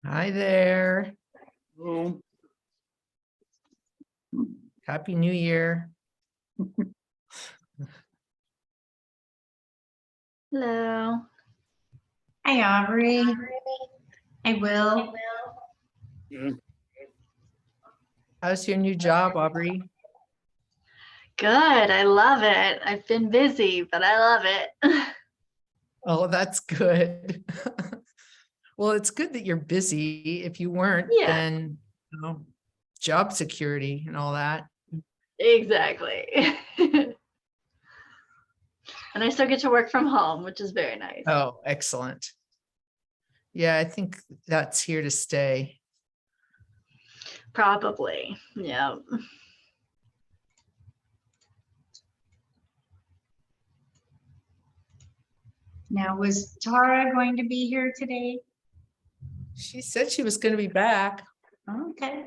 Hi there. Oh, Happy New Year. Hello. Hi, Aubrey. I will. yeah. How's your new job, Aubrey? Good. I love it. I've been busy, but I love it. Oh, that's good. Well, it's good that you're busy. If you weren't, Yeah. then job security and all that. Exactly. And I still get to work from home, which is very nice. Oh, excellent. Yeah, I think that's here to stay. Probably. Yeah. Now, was Tara going to be here today? She said she was going to be back. Okay.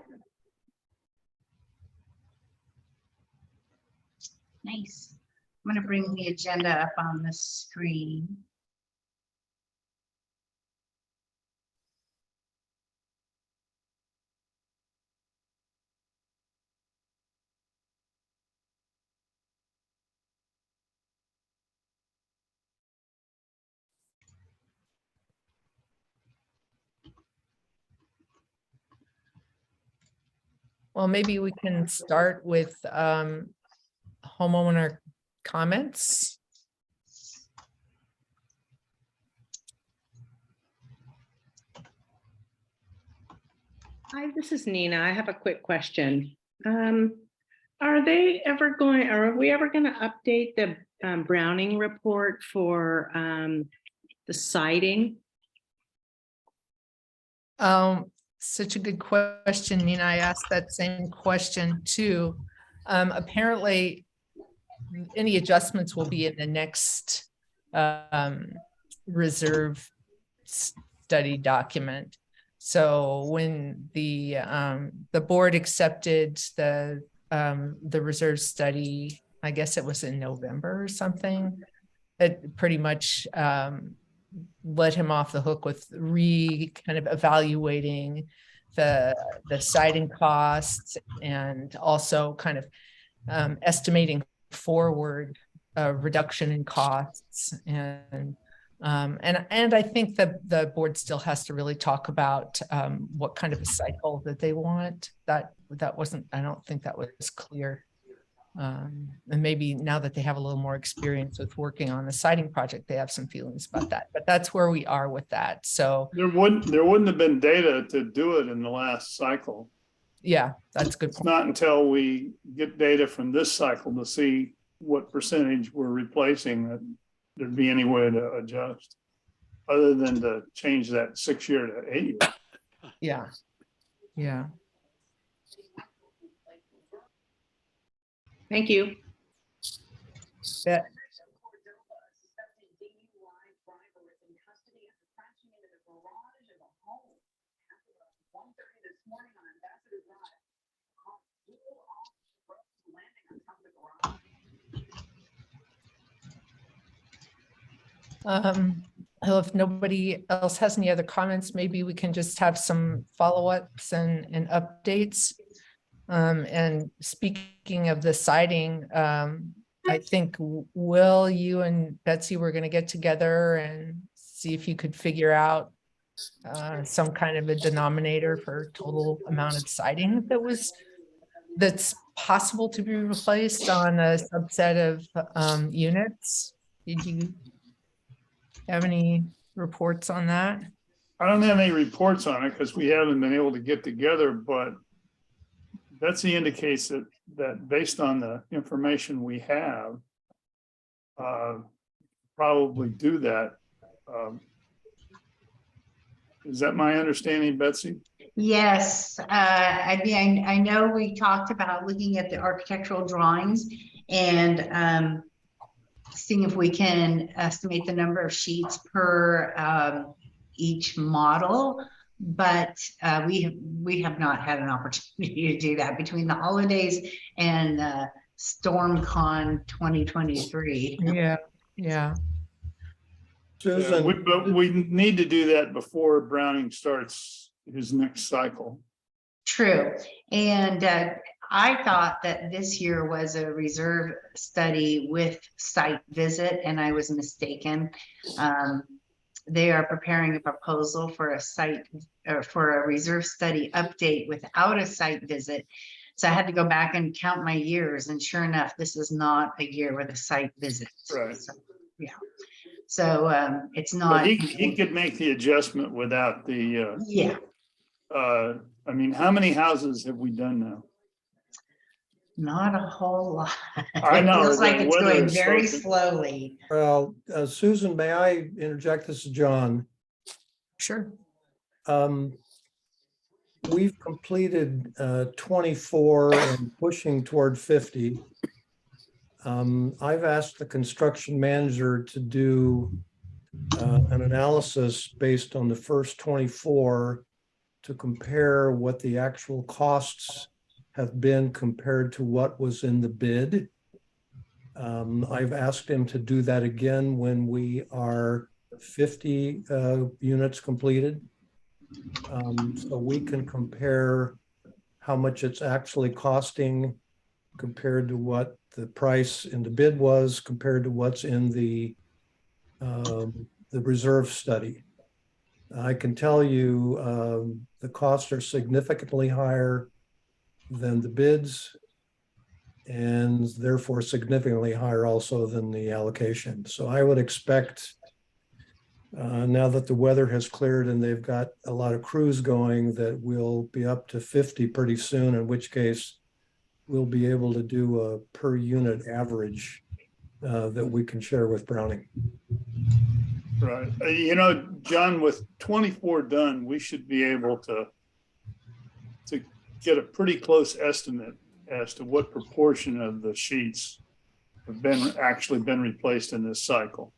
Nice. I'm going to bring the agenda up on the screen. Well, maybe we can start with homeowner comments. Hi, this is Nina. I have a quick question. Are we ever going to update the Browning report for the siding? Such a good question, Nina. I asked that same question too. Apparently, any adjustments will be in the next reserve study document. So when the board accepted the reserve study, I guess it was in November or something, it pretty much let him off the hook with kind of evaluating the siding costs and also kind of estimating forward reduction in costs. And I think that the board still has to really talk about what kind of a cycle that they want. That wasn't, I don't think that was clear. And maybe now that they have a little more experience with working on the siding project, they have some feelings about that. But that's where we are with that. So There wouldn't have been data to do it in the last cycle. yeah, that's a good It's point. not until we get data from this cycle to see what percentage we're replacing that there'd be any way to adjust, other than to change that 6 year to 8 year. Yeah. Yeah. Thank you. Yeah. If nobody else has any other comments, maybe we can just have some follow-ups and updates. And speaking of the siding, I think Will, you and Betsy were going to get together and see if you could figure out some kind of a denominator for total amount of siding that's possible to be replaced on a subset of units. Did you have any reports on that? I don't have any reports on it because we haven't been able to get together, but Betsy indicates that based on the information we have, probably do that. Is that my understanding, Betsy? Yes, I mean, I know we talked about looking at the architectural drawings and seeing if we can estimate the number of sheets per each model, but we have not had an opportunity to do that between the holidays and StormCon 2023. Yeah, yeah. But we need to do that before Browning starts his next cycle. True. And I thought that this year was a reserve study with site visit, and I was mistaken. They are preparing a proposal for a site or for a reserve study update without a site visit. So I had to go back and count my years, and sure enough, this is not a year with a site visit. Right. So, yeah. So it's But not. he could make the adjustment without the, Yeah, I mean, how many houses have we done now? not a whole lot. I know, It feels like the it's weather going is very so- slowly. Well, Susan, may I interject? This is John. Sure. We've completed 24 and pushing toward 50. I've asked the construction manager to do an analysis based on the first 24 to compare what the actual costs have been compared to what was in the bid. I've asked him to do that again when we are 50 units completed. So we can compare how much it's actually costing compared to what the price in the bid was compared to what's in the reserve study. I can tell you the costs are significantly higher than the bids and therefore significantly higher also than the allocation. So I would expect now that the weather has cleared and they've got a lot of crews going that we'll be up to 50 pretty soon, in which case we'll be able to do a per unit average that we can share with Browning. Right. You know, John, with 24 done, we should be able to get a pretty close estimate as to what proportion of the sheets have actually been replaced in this cycle.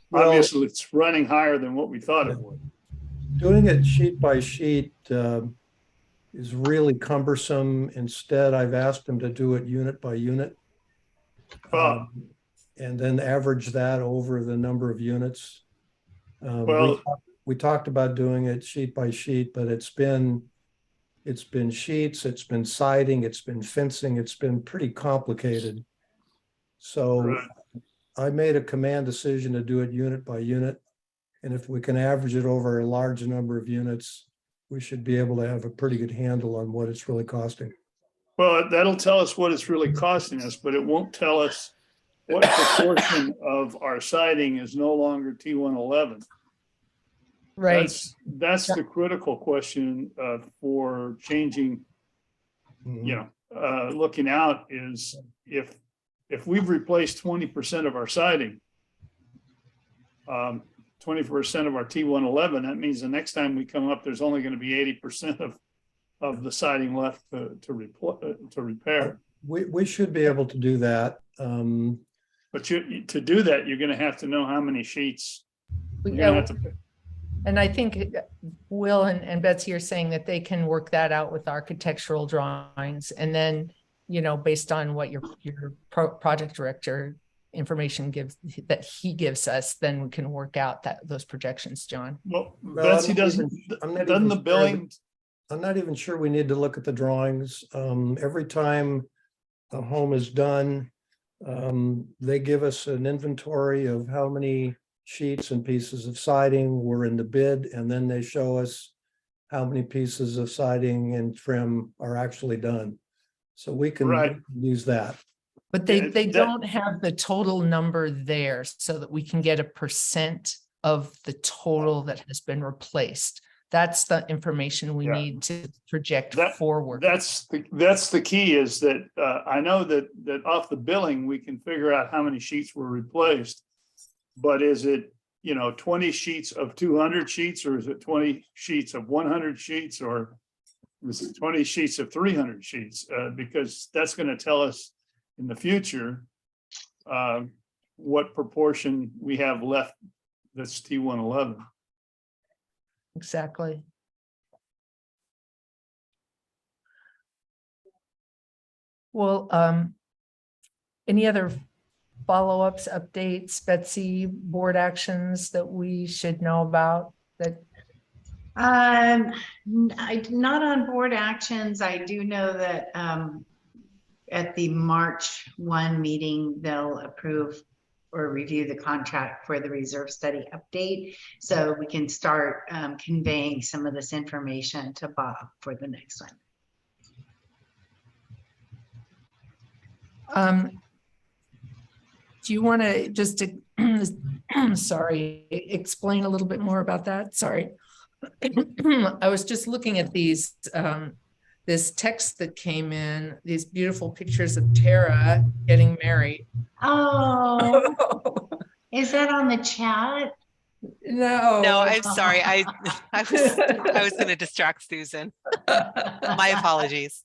Well, obviously, it's running higher than what we thought it would. doing it sheet by sheet is really cumbersome. Instead, I've asked him to do it unit by unit. And then average that over the number of units. We talked about doing it sheet by sheet, but it's been sheets, it's been siding, it's been fencing, it's been pretty complicated. So right. I made a command decision to do it unit by unit. And if we can average it over a large number of units, we should be able to have a pretty good handle on what it's really costing. Well, that'll tell us what it's really costing us, but it won't tell us what proportion of our siding is no longer T111. Right. That's the critical question for changing, looking out is if we've replaced 20% of our siding, 20% of our T111, that means the next time we come up, there's only going to be 80% of the siding left to repair. We should be able to do that. But to do that, you're going to have to know how many sheets. And I think Will and Betsy are saying that they can work that out with architectural drawings. And then, based on what your project director information gives us, then we can work out those projections, John. Well, Betsy doesn't the billing. I'm not even sure we need to look at the drawings. Every time a home is done, they give us an inventory of how many sheets and pieces of siding were in the bid, and then they show us how many pieces of siding and trim are actually done. So we can use that. But they don't have the total number there so that we can get a percent of the total that has been replaced. That's the information we need to project forward. That's the key is that I know that off the billing, we can figure out how many sheets were replaced, but is it, 20 sheets of 200 sheets, or is it 20 sheets of 100 sheets, or is it 20 sheets of 300 sheets? Because that's going to tell us in the future what proportion we have left that's T111. Exactly. Well, any other follow-ups, updates, Betsy, board actions that we should know about? That Not on board actions. I do know that at the March 1 meeting, they'll approve or review the contract for the reserve study update. So we can start conveying some of this information to Bob for the next one. Do you want to just, sorry, explain a little bit more about that? Sorry. I was just looking at these, this text that came in, these beautiful pictures of Tara getting married. Oh, is that on the chat? No. No, I'm sorry. I was going to distract Susan. My apologies.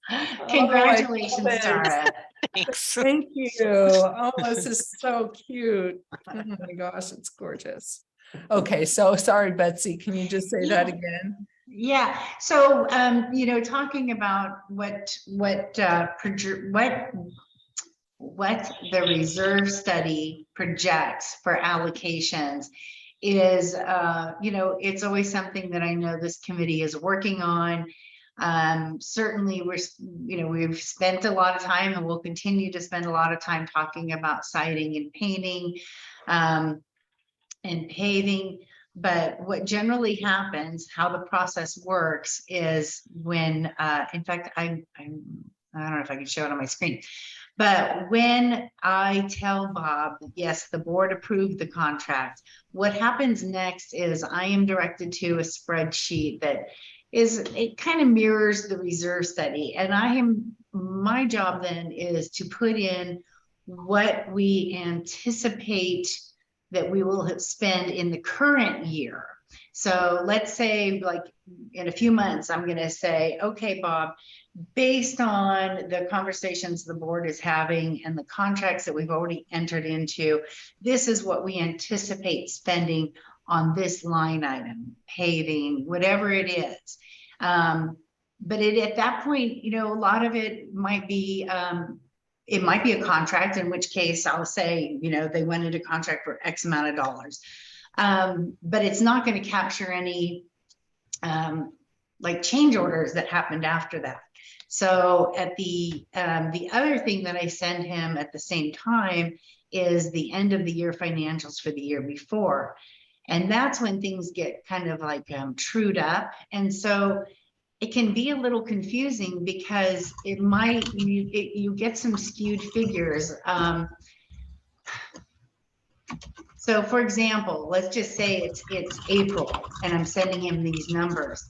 Congratulations, Oh, Tara. Thanks. Thank you. Oh, this is so cute. Oh my gosh, it's gorgeous. Okay, so sorry, Betsy, can you just say that again? Yeah, so you know, talking about what the reserve study projects for allocations is, you know, it's always something that I know this committee is working on. Certainly we've spent a lot of time and we'll continue to spend a lot of time talking about siding and painting and paving. But what generally happens, how the process works is when, in fact, I don't know if I can show it on my screen, but when I tell Bob, yes, the board approved the contract, what happens next is I am directed to a spreadsheet that it kind of mirrors the reserve study. And my job then is to put in what we anticipate that we will spend in the current year. So let's say like in a few months, I'm going to say, okay, Bob, based on the conversations the board is having and the contracts that we've already entered into, this is what we anticipate spending on this line item, paving, whatever it is. But at that point, you know, a lot of it might be, it might be a contract, in which case I'll say, you know, they went into contract for X amount of dollars. But it's not going to capture any like change orders that happened after that. So at the other thing that I send him at the same time is the end of the year financials for the year before. And that's when things get kind of like trued up. And so it can be a little confusing because it might, you get some skewed figures. So for example, let's just say it's April and I'm sending him these numbers.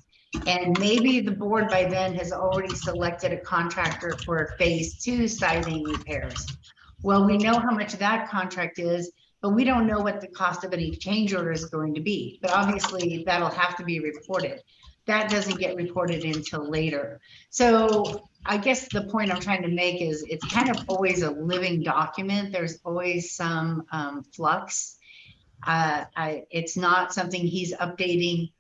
And maybe the board by then has already selected a contractor for phase 2 siding repairs. Well, we know how much that contract is, but we don't know what the cost of any change order is going to be. But obviously that'll have to be reported. That doesn't get reported until later. So I guess the point I'm trying to make is it's kind of always a living document. There's always some flux. It's not something he's updating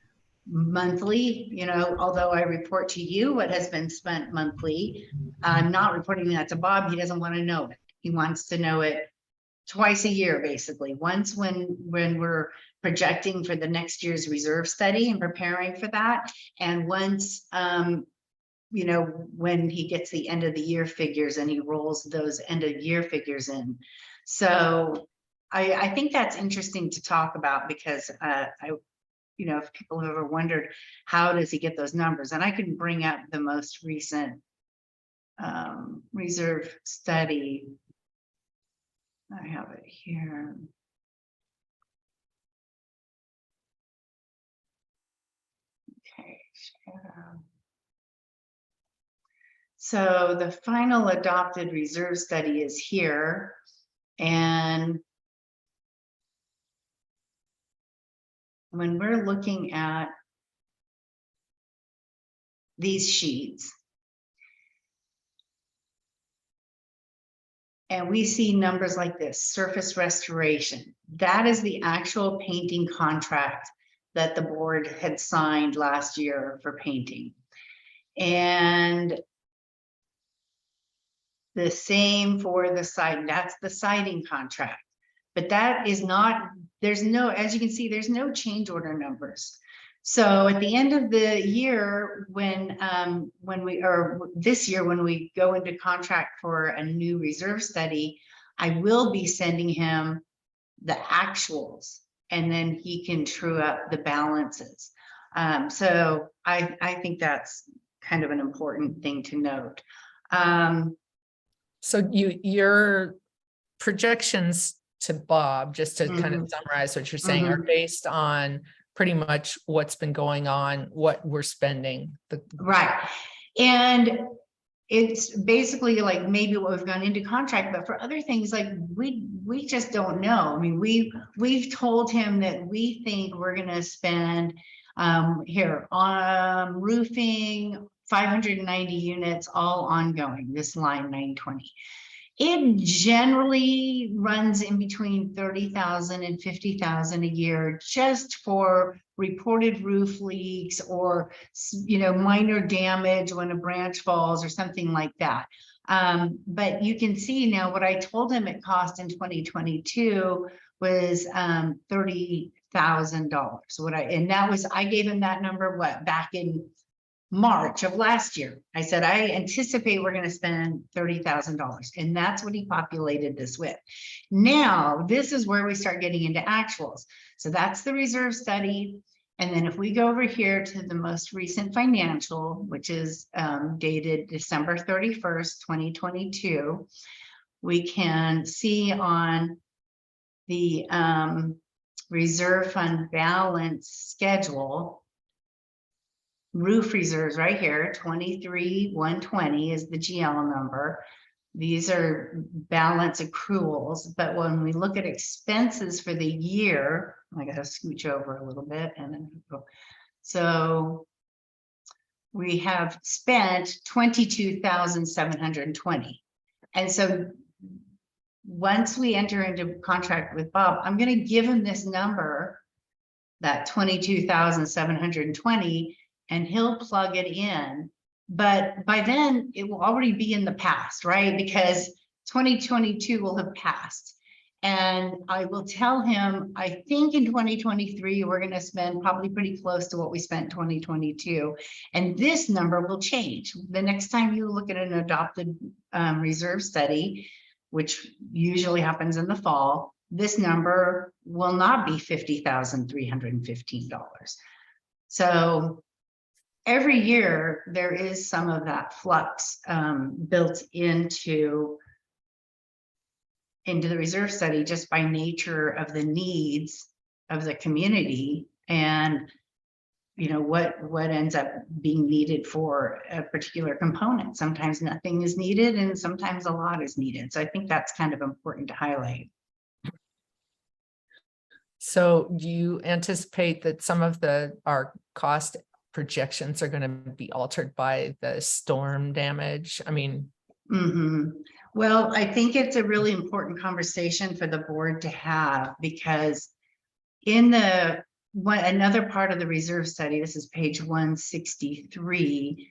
monthly, you know, although I report to you what has been spent monthly. I'm not reporting that to Bob. He doesn't want to know it. He wants to know it twice a year, basically. Once when we're projecting for the next year's reserve study and preparing for that, and once you know, when he gets the end of the year figures and he rolls those end of year figures in. So I think that's interesting to talk about because you know, if people have ever wondered, how does he get those numbers? And I can bring up the most recent reserve study. I have it here. Okay. So the final adopted reserve study is here. And when we're looking at these sheets, and we see numbers like this, surface restoration, that is the actual painting contract that the board had signed last year for painting. And the same for the siding, that's the siding contract. But that is not, there's no, as you can see, there's no change order numbers. So at the end of the year, this year, when we go into contract for a new reserve study, I will be sending him the actuals, and then he can true up the balances. So I think that's kind of an important thing to note. So your projections to Bob, just to kind of summarize what you're saying, are based on pretty much what's been going on, what we're spending. Right. And it's basically like maybe what we've gone into contract, but for other things, like we just don't know. I mean, we've told him that we think we're gonna spend here on roofing 590 units, all ongoing, this line 920. It generally runs in between 30,000 and 50,000 a year, just for reported roof leaks or, minor damage when a branch falls or something like that. But you can see now what I told him it cost in 2022 was $30,000. I gave him that number back in March of last year. I said, I anticipate we're going to spend $30,000. And that's what he populated this with. Now, this is where we start getting into actuals. So that's the reserve study. And then if we go over here to the most recent financial, which is dated December 31st, 2022, we can see on the reserve fund balance schedule, roof reserves right here, 23,120 is the GL number. These are balance accruals, but when we look at expenses for the year, I gotta scooch over a little bit and then go. So we have spent 22,720. And so once we enter into contract with Bob, I'm gonna give him this number, that 22,720, and he'll plug it in. But by then it will already be in the past, right? Because 2022 will have passed. And I will tell him, I think in 2023, we're going to spend probably pretty close to what we spent in 2022. And this number will change. The next time you look at an adopted reserve study, which usually happens in the fall, this number will not be $50,315. So every year there is some of that flux built into the reserve study, just by nature of the needs of the community and what ends up being needed for a particular component. Sometimes nothing is needed and sometimes a lot is needed. So I think that's kind of important to highlight. So do you anticipate that some of our cost projections are going to be altered by the storm damage? I mean, well, I think it's a really important conversation for the board to have, because in another part of the reserve study, this is page 163.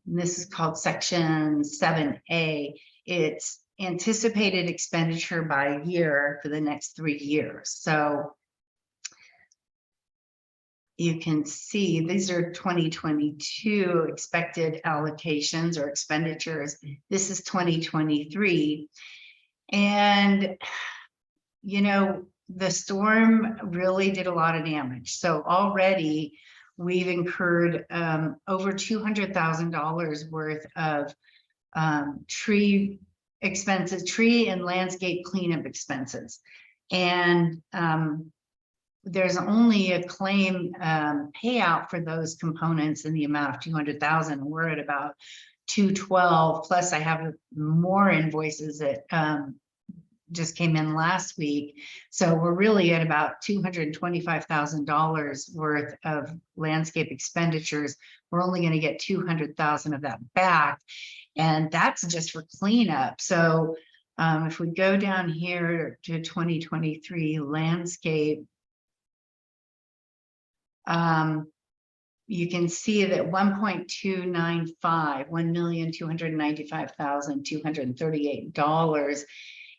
This is called section 7A. It's anticipated expenditure by year for the next 3 years. So you can see these are 2022 expected allocations or expenditures. This is 2023. And, the storm really did a lot of damage. So already we've incurred over $200,000 worth of tree expenses, tree and landscape cleanup expenses. And there's only a claim payout for those components in the amount of 200,000. We're at about 212. Plus I have more invoices that just came in last week. So we're really at about $225,000 worth of landscape expenditures. We're only going to get 200,000 of that back. And that's just for cleanup. So if we go down here to 2023 landscape, you can see that 1.295, $1,295,238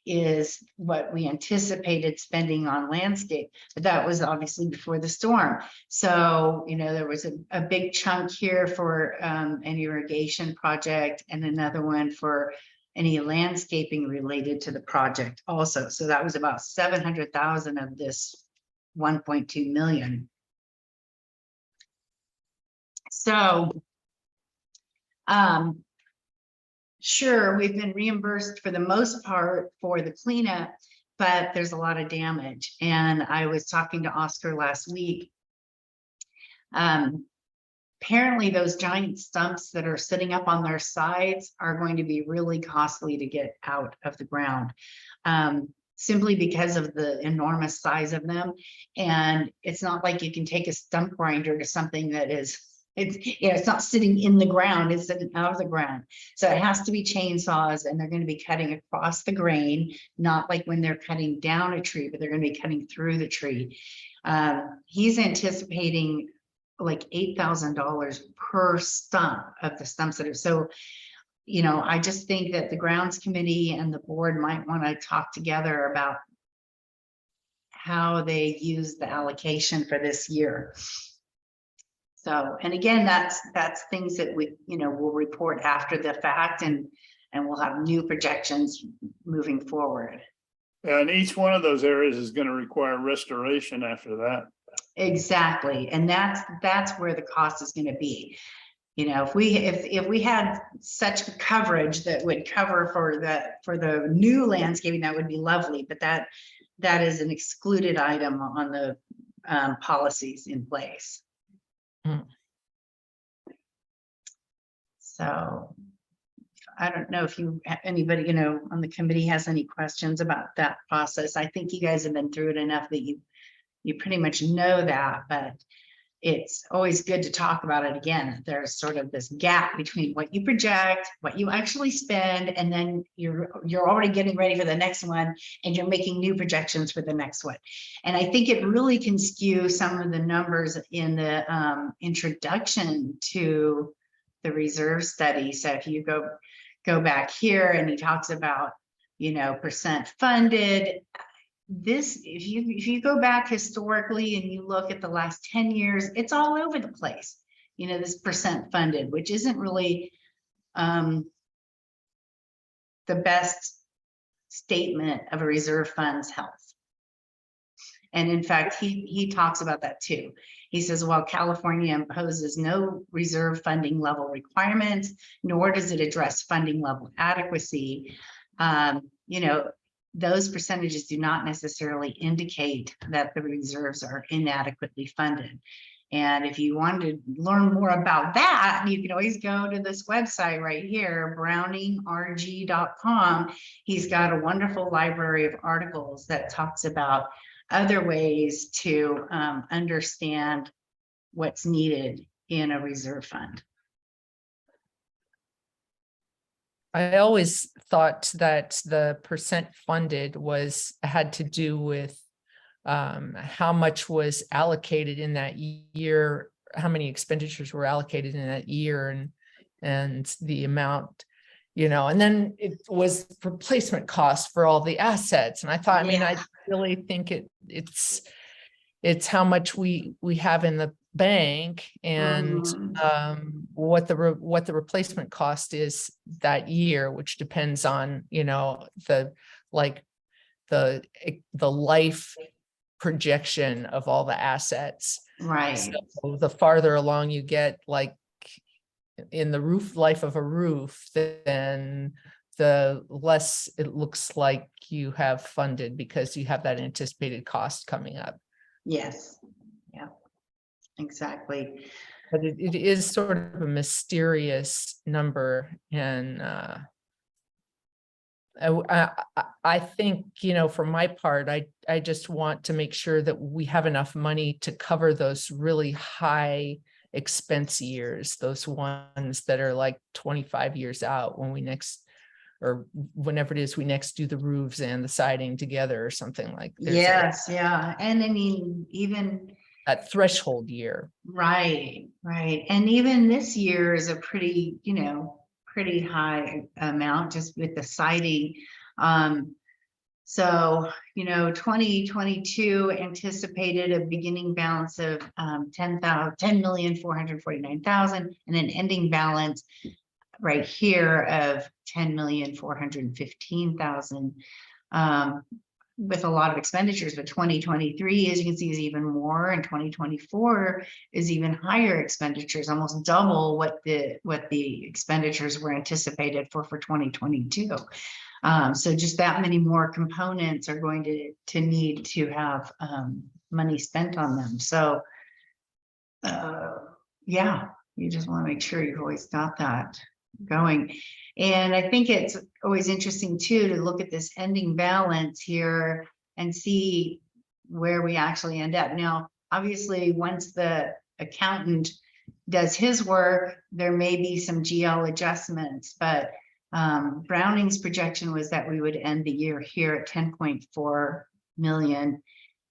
is what we anticipated spending on landscape, but that was obviously before the storm. So, there was a big chunk here for an irrigation project and another one for any landscaping related to the project also. So that was about 700,000 of this 1.2 million. So, sure, we've been reimbursed for the most part for the cleanup, but there's a lot of damage. And I was talking to Oscar last week. Apparently those giant stumps that are sitting up on their sides are going to be really costly to get out of the ground. Simply because of the enormous size of them. And it's not like you can take a stump grinder to something that is, it's not sitting in the ground, it's sitting out of the ground. So it has to be chainsaws, and they're going to be cutting across the grain, not like when they're cutting down a tree, but they're going to be cutting through the tree. He's anticipating like $8,000 per stump of the stumps that are so. I just think that the grounds committee and the board might want to talk together about how they use the allocation for this year. So, and again, that's things that we, will report after the fact, and we'll have new projections moving forward. And each one of those areas is going to require restoration after that. Exactly. And that's where the cost is going to be. If we had such coverage that would cover for the new landscaping, that would be lovely, but that is an excluded item on the policies in place. So I don't know if anybody on the committee has any questions about that process. I think you guys have been through it enough that you pretty much know that, but it's always good to talk about it again. There's sort of this gap between what you project, what you actually spend, and then you're already getting ready for the next one, and you're making new projections for the next one. And I think it really can skew some of the numbers in the introduction to the reserve study. So if you go back here, and he talks about, percent funded. This, if you go back historically and you look at the last 10 years, it's all over the place. This percent funded, which isn't really the best statement of a reserve fund's health. And in fact, he talks about that too. He says, while California imposes no reserve funding level requirements, nor does it address funding level adequacy, those percentages do not necessarily indicate that the reserves are inadequately funded. And if you want to learn more about that, you can always go to this website right here, browningrg.com. He's got a wonderful library of articles that talks about other ways to understand what's needed in a reserve fund. I always thought that the percent funded had to do with how much was allocated in that year, how many expenditures were allocated in that year, and the amount, and then it was replacement cost for all the assets. And I thought, I mean, I really think it's how much we have in the bank, and what the replacement cost is that year, which depends on the life projection of all the assets. Right. So the farther along you get, like in the life of a roof, then the less it looks like you have funded, because you have that anticipated cost coming up. Yes. Yeah. Exactly. But it is sort of a mysterious number, and I think, for my part, I just want to make sure that we have enough money to cover those really high expense years, those ones that are like 25 years out, when we next, or whenever it is we next do the roofs and the siding together or something like that. Yes. Yeah. And I mean, even that threshold year. Right. And even this year is a pretty, pretty high amount just with the siding. So, 2022 anticipated a beginning balance of 10,449,000 and an ending balance right here of 10,415,000. With a lot of expenditures, but 2023, as you can see, is even more, and 2024 is even higher expenditures, almost double what the expenditures were anticipated for 2022. So just that many more components are going to need to have money spent on them. So yeah, you just want to make sure you've always got that going. And I think it's always interesting too, to look at this ending balance here and see where we actually end up. Now, obviously, once the accountant does his work, there may be some GL adjustments, but Browning's projection was that we would end the year here at 10.4 million.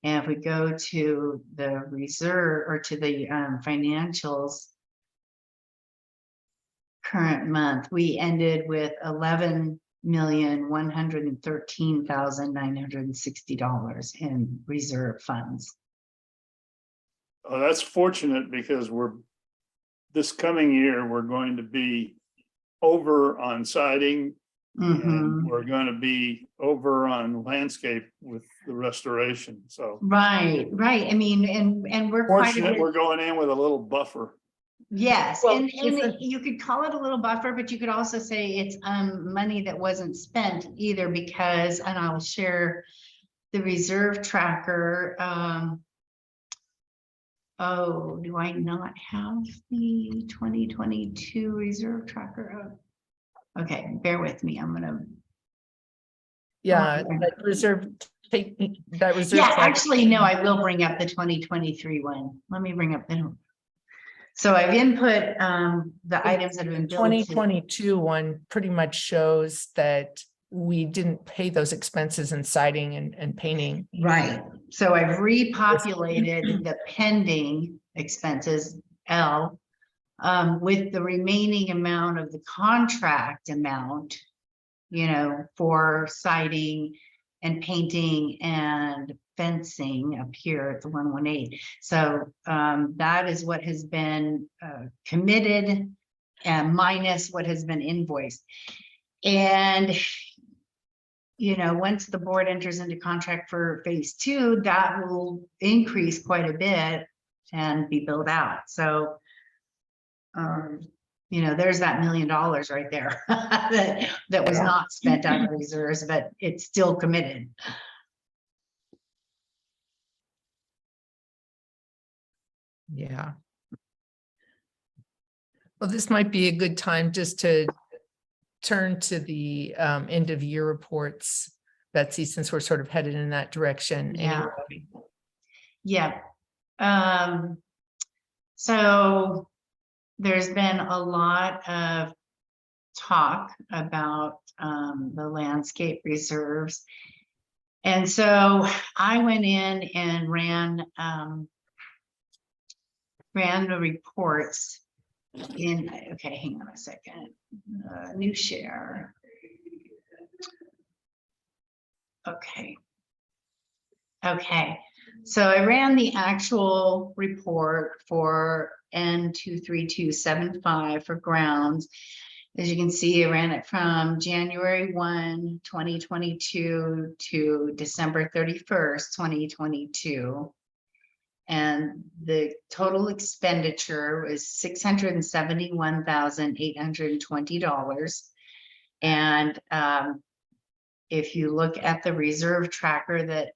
And if we go to the reserve or to the financials, current month, we ended with $11,113,960 in reserve funds. Oh, that's fortunate, because this coming year, we're going to be over on siding. And we're going to be over on landscape with the restoration. So right. I mean, and we're fortunate we're going in with a little buffer. Yes, Well, and you could call it a little buffer, but you could also say it's money that wasn't spent either, because, and I'll share the reserve tracker. Oh, do I not have the 2022 reserve tracker? Oh, okay, bear with me. I'm gonna. Yeah, that reserve. That reserve. Yeah, tracker. actually, no, I will bring up the 2023 one. Let me bring up the. So I've input the items that have been billed. 2022 one pretty much shows that we didn't pay those expenses in siding and painting. Right. So I've repopulated the pending expenses, L, with the remaining amount of the contract amount, for siding and painting and fencing up here at the 118. So that is what has been committed and minus what has been invoiced. And once the board enters into contract for phase 2, that will increase quite a bit and be billed out. So there's that $1 million right there that was not spent out of reserves, but it's still committed. Yeah. Well, this might be a good time just to turn to the end of year reports, Betsy, since we're sort of headed in that direction. Yeah. Anyway. Yeah. So there's been a lot of talk about the landscape reserves. And so I went in and ran the reports in, okay, hang on a second, new share. Okay. So I ran the actual report for N23275 for grounds. As you can see, I ran it from January 1, 2022 to December 31st, 2022. And the total expenditure was $671,820. And if you look at the reserve tracker that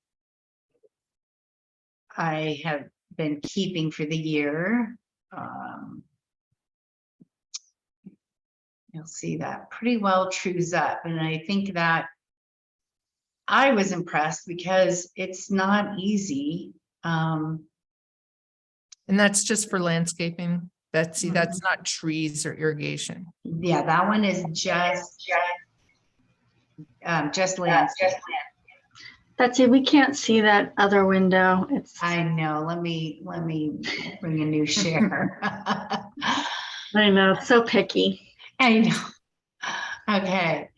I have been keeping for the year, you'll see that pretty well trues up. And I think that I was impressed because it's not easy. And that's just for landscaping, Betsy. That's not trees or irrigation. Yeah, that one is just landscape. Betsy, we can't see that other window. I know. Let me bring a new share. I know, it's so picky. I know. Okay.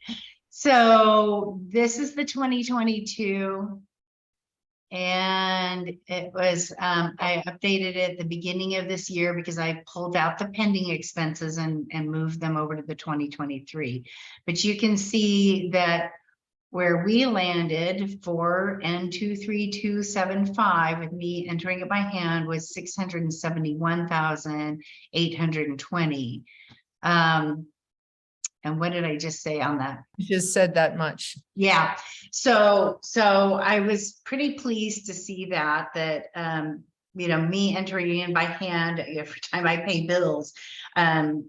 So this is the 2022. And it was, I updated it at the beginning of this year because I pulled out the pending expenses and moved them over to the 2023. But you can see that where we landed for N23275 with me entering it by hand was 671,820. And what did I just say on that? You just said that much. Yeah, so I was pretty pleased to see that you know, me entering in by hand every time I pay bills,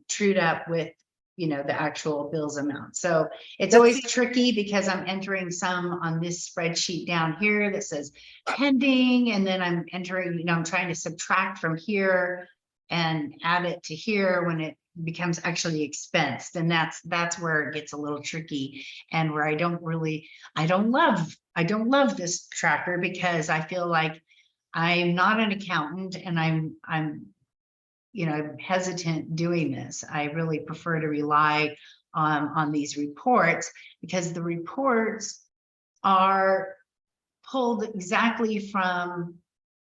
trued up with, you know, the actual bills amount. So it's always tricky because I'm entering some on this spreadsheet down here that says pending, and then I'm entering, you know, I'm trying to subtract from here and add it to here when it becomes actually expensed, and that's where it gets a little tricky, and where I don't love this tracker because I feel like I'm not an accountant, and I'm you know, I'm hesitant doing this. I really prefer to rely on these reports because the reports are pulled exactly from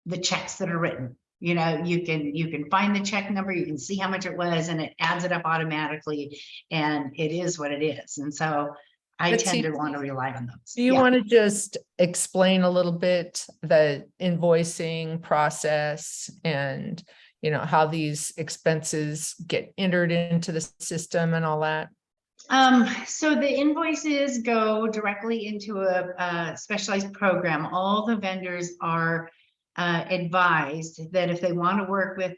the checks that are written. You know, you can find the check number, you can see how much it was, and it adds it up automatically, and it is what it is. And so I tend to want to rely on those. Do you want to just explain a little bit the invoicing process and, you know, how these expenses get entered into the system and all that? So the invoices go directly into a specialized program. All the vendors are advised that if they want to work with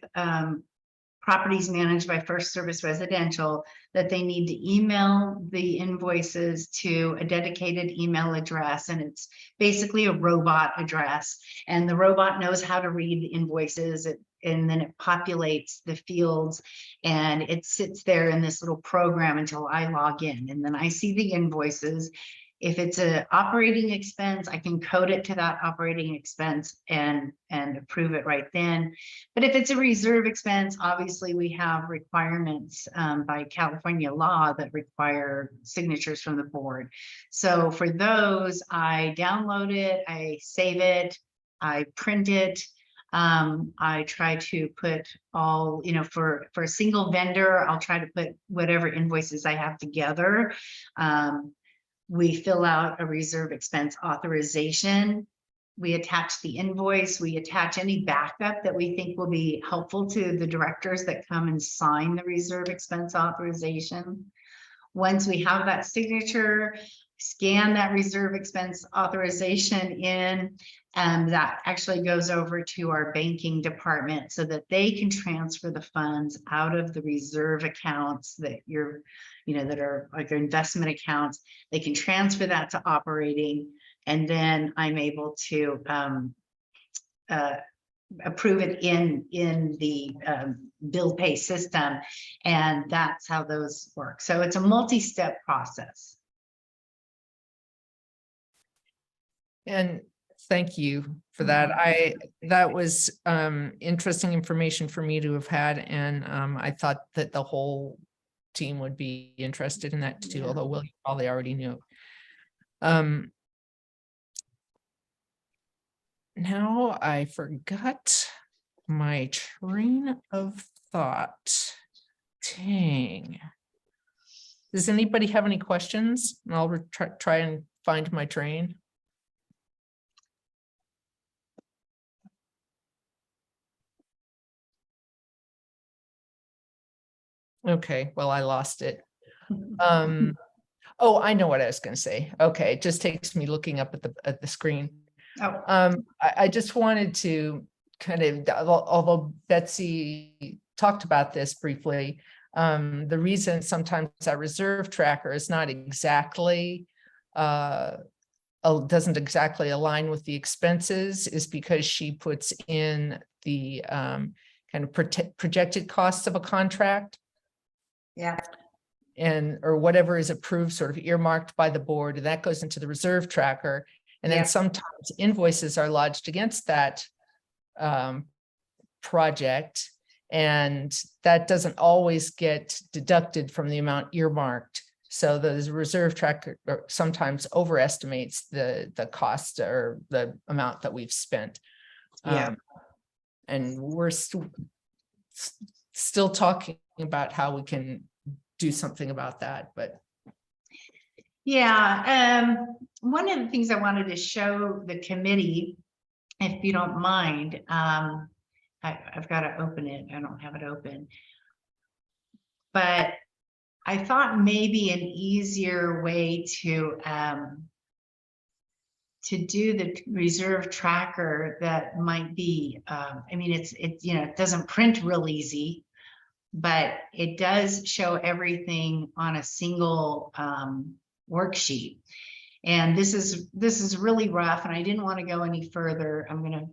properties managed by First Service Residential, that they need to email the invoices to a dedicated email address, and it's basically a robot address, and the robot knows how to read the invoices, and then it populates the fields, and it sits there in this little program until I log in, and then I see the invoices. If it's an operating expense, I can code it to that operating expense and approve it right then. But if it's a reserve expense, obviously we have requirements by California law that require signatures from the board. So for those, I download it, I save it, I print it. I try to put all, you know, for a single vendor, I'll try to put whatever invoices I have together. We fill out a reserve expense authorization. We attach the invoice. We attach any backup that we think will be helpful to the directors that come and sign the reserve expense authorization. Once we have that signature, scan that reserve expense authorization in, and that actually goes over to our banking department so that they can transfer the funds out of the reserve accounts that that are like your investment accounts. They can transfer that to operating, and then I'm able to approve it in the bill pay system, and that's how those work. So it's a multi-step process. And thank you for that. That was interesting information for me to have had, and I thought that the whole team would be interested in that too, Yeah. although Will, you probably already knew. Now I forgot my train of thought. Dang. Does anybody have any questions? I'll try and find my train. Okay, well, I lost it. Oh, I know what I was going to say. Okay, it just takes me looking up at the screen. Oh. I just wanted to kind of, although Betsy talked about this briefly, the reason sometimes that reserve tracker is not exactly doesn't exactly align with the expenses is because she puts in the kind of projected costs of a contract. Yeah. And or whatever is approved, sort of earmarked by the board, and that goes into the reserve tracker. And then sometimes invoices are lodged against that project, and that doesn't always get deducted from the amount earmarked. So the reserve tracker sometimes overestimates the cost or the amount that we've spent. Yeah. And we're still talking about how we can do something about that, but Yeah, one of the things I wanted to show the committee, if you don't mind, I've got to open it. I don't have it open. But I thought maybe an easier way to do the reserve tracker that might be, I mean, it doesn't print real easy, but it does show everything on a single worksheet. And this is really rough, and I didn't want to go any further. I'm going to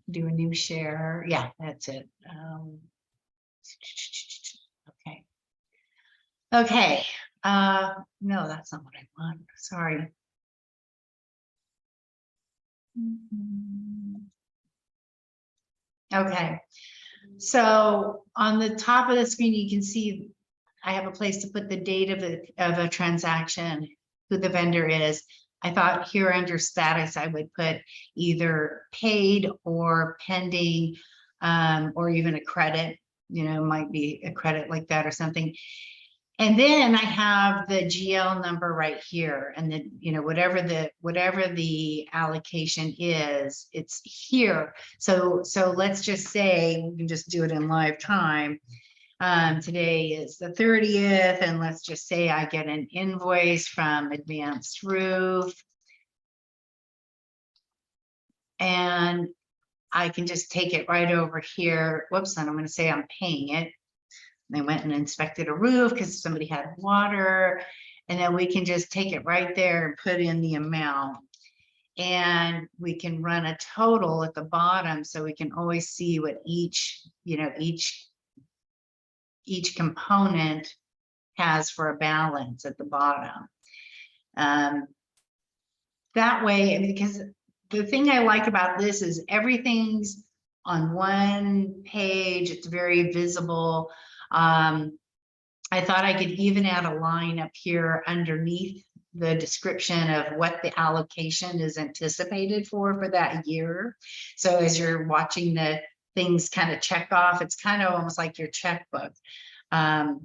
do a new share. Yeah, that's it. Okay. Okay. No, that's not what I want. Sorry. Okay. So on the top of the screen, you can see I have a place to put the date of a transaction, who the vendor is. I thought here under status, I would put either paid or pending, or even a credit, might be a credit like that or something. And then I have the GL number right here, and then, whatever the allocation is, it's here. So let's just say, we can just do it in live time. Today is the 30th, and let's just say I get an invoice from Advanced Roof. And I can just take it right over here. Whoops, and I'm going to say I'm paying it. They went and inspected a roof because somebody had water. And then we can just take it right there and put in the amount. And we can run a total at the bottom, so we can always see what each component has for a balance at the bottom. That way, because the thing I like about this is everything's on one page. It's very visible. I thought I could even add a line up here underneath the description of what the allocation is anticipated for that year. So as you're watching the things kind of check off, it's kind of almost like your checkbook. So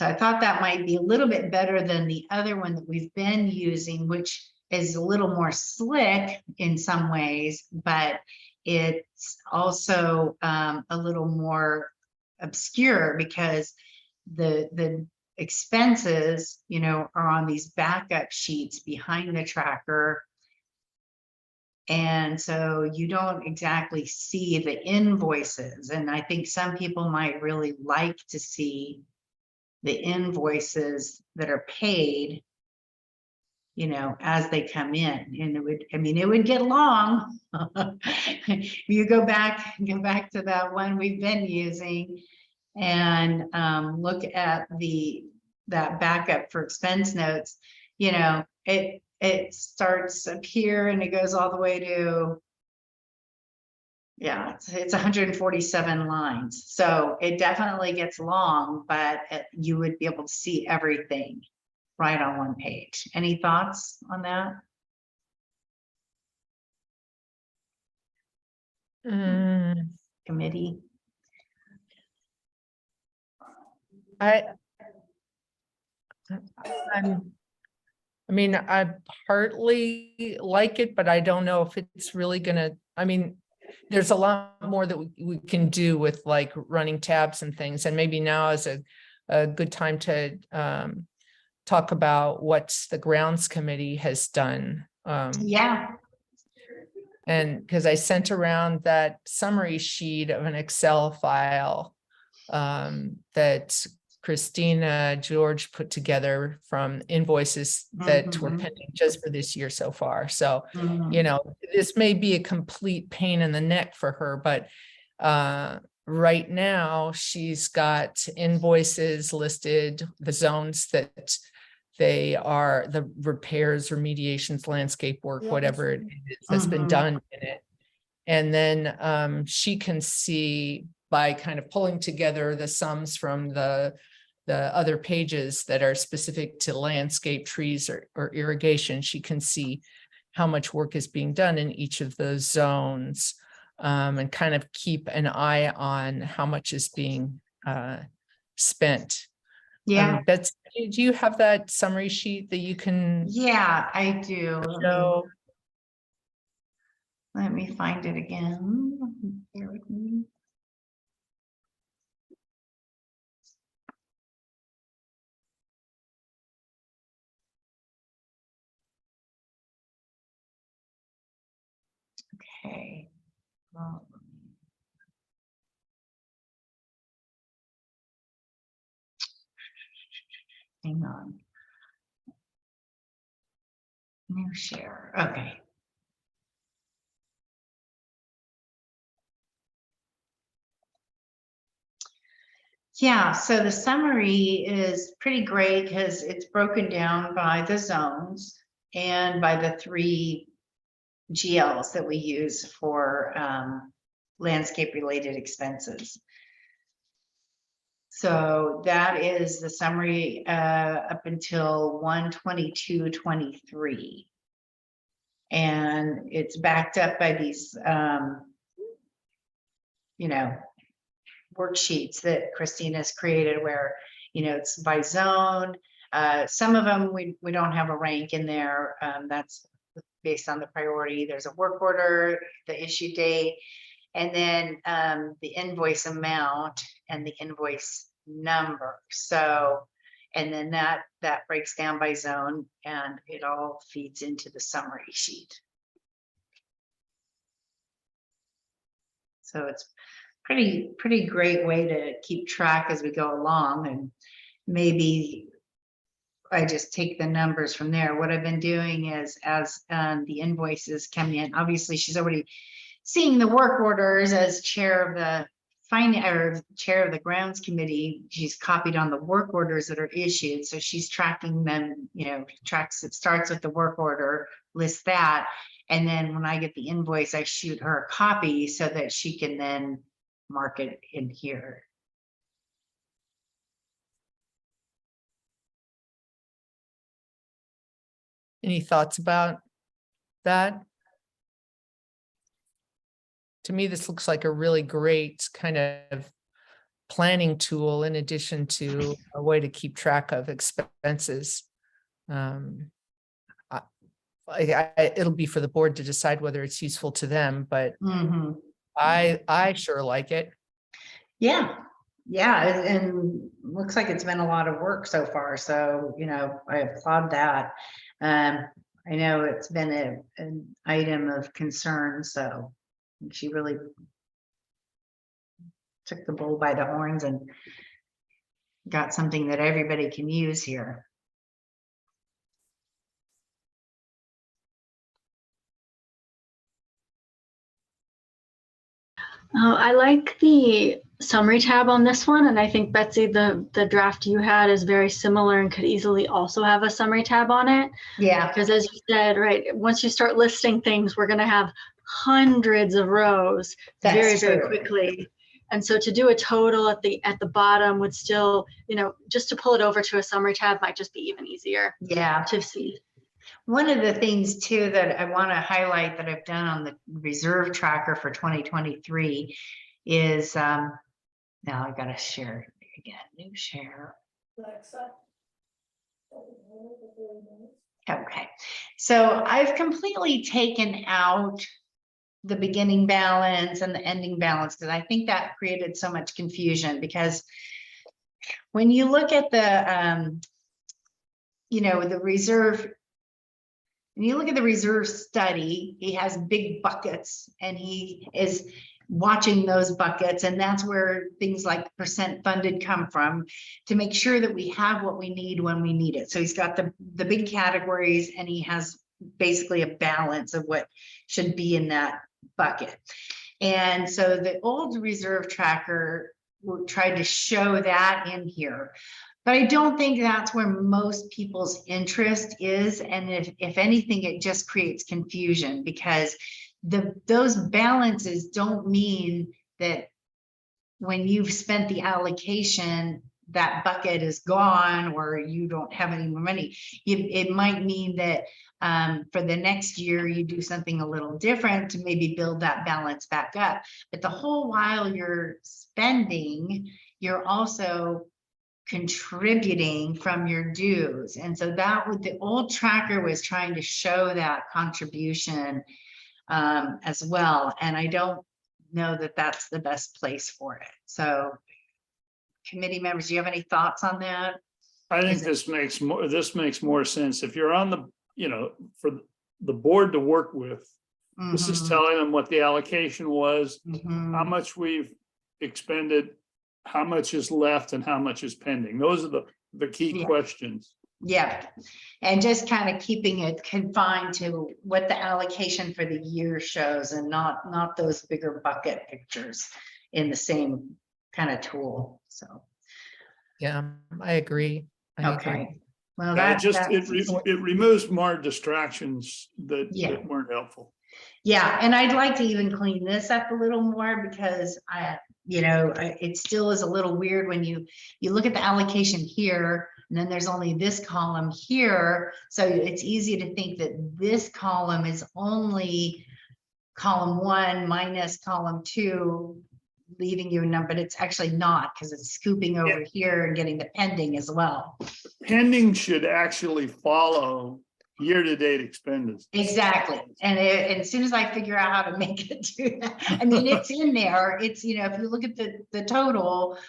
I thought that might be a little bit better than the other one that we've been using, which is a little more slick in some ways, but it's also a little more obscure because the expenses, are on these backup sheets behind the tracker. And so you don't exactly see the invoices. And I think some people might really like to see the invoices that are paid, as they come in. And it would get long. You go back to that one we've been using and look at that backup for expense notes. It starts up here and it goes all the way to, yeah, it's 147 lines. So it definitely gets long, but you would be able to see everything right on one page. Any thoughts on that? Committee? I partly like it, but I don't know if it's really gonna, there's a lot more that we can do with like running tabs and things. And maybe now is a good time to talk about what the grounds committee has done. Yeah. And because I sent around that summary sheet of an Excel file that Christina George put together from invoices that were pending just for this year so far. So, this may be a complete pain in the neck for her, but right now she's got invoices listed, the zones that they are, the repairs, remediations, landscape work, whatever it is that's been done in it. And then she can see by kind of pulling together the sums from the the other pages that are specific to landscape, trees, or irrigation, she can see how much work is being done in each of those zones, and kind of keep an eye on how much is being spent. Yeah, Betsy, do you have that summary sheet that you can yeah, I do. show? Let me find it again. Bear with me. Okay. Well, hang on. New share. Okay. Yeah, so the summary is pretty great because it's broken down by the zones and by the 3 GLs that we use for landscape related expenses. So that is the summary up until 1/22/23. And it's backed up by these, you know, worksheets that Christina's created where, you know, it's by zone. Some of them we don't have a rank in there. That's based on the priority. There's a work order, the issue date, and then the invoice amount and the invoice number. So, and then that breaks down by zone and it all feeds into the summary sheet. So it's pretty great way to keep track as we go along, and maybe I just take the numbers from there. What I've been doing is as the invoices come in, obviously she's already seeing the work orders as chair of the chair of the grounds committee. She's copied on the work orders that are issued. So she's tracking them, you know, tracks, it starts with the work order, lists that. And then when I get the invoice, I shoot her a copy so that she can then mark it in here. Any thoughts about that? To me, this looks like a really great kind of planning tool in addition to a way to keep track of expenses. It'll be for the board to decide whether it's useful to them, but I sure like it. Yeah, and looks like it's been a lot of work so far. So, you know, I applaud that. I know it's been an item of concern, so she really took the bull by the horns and got something that everybody can use here. I like the summary tab on this one, and I think Betsy, the draft you had is very similar and could easily also have a summary tab on it. Yeah, Because as you said, right, once you start listing things, we're going to have hundreds of rows that's very true. quickly. And so to do a total at the bottom would still, you know, just to pull it over to a summary tab might just be even easier Yeah. to see. One of the things too that I want to highlight that I've done on the reserve tracker for 2023 is now I got to share it again. New share. Okay, so I've completely taken out the beginning balance and the ending balance because I think that created so much confusion. Because when you look at the you know, the reserve, when you look at the reserve study, he has big buckets and he is watching those buckets, and that's where things like percent funded come from, to make sure that we have what we need when we need it. So he's got the big categories and he has basically a balance of what should be in that bucket. And so the old reserve tracker tried to show that in here, but I don't think that's where most people's interest is. And if anything, it just creates confusion, because those balances don't mean that when you've spent the allocation, that bucket is gone or you don't have any more money. It might mean that for the next year, you do something a little different to maybe build that balance back up. But the whole while you're spending, you're also contributing from your dues. And so that would, the old tracker was trying to show that contribution as well. And I don't know that that's the best place for it. So committee members, do you have any thoughts on that? I think Is it- this makes more sense. If you're on the, you know, for the board to work with, this is Mhm, telling them what the allocation was, mhm. how much we've expended, how much is left and how much is pending. Those are the key Yeah. questions. Yeah, and just kind of keeping it confined to what the allocation for the year shows and not those bigger bucket pictures in the same kind of tool. So, Yeah, I agree. I okay. agree. Well, It removes more distractions that Yeah. weren't helpful. yeah, and I'd like to even clean this up a little more because it still is a little weird when you look at the allocation here and then there's only this column here. So it's easy to think that this column is only column 1 minus column 2, leaving you a number, but it's actually not because it's scooping over here and getting the pending as well. Pending should actually follow year-to-date expenditures. Exactly. And as soon as I figure out how to make it do that, I mean, it's in there. It's, if you look at the total,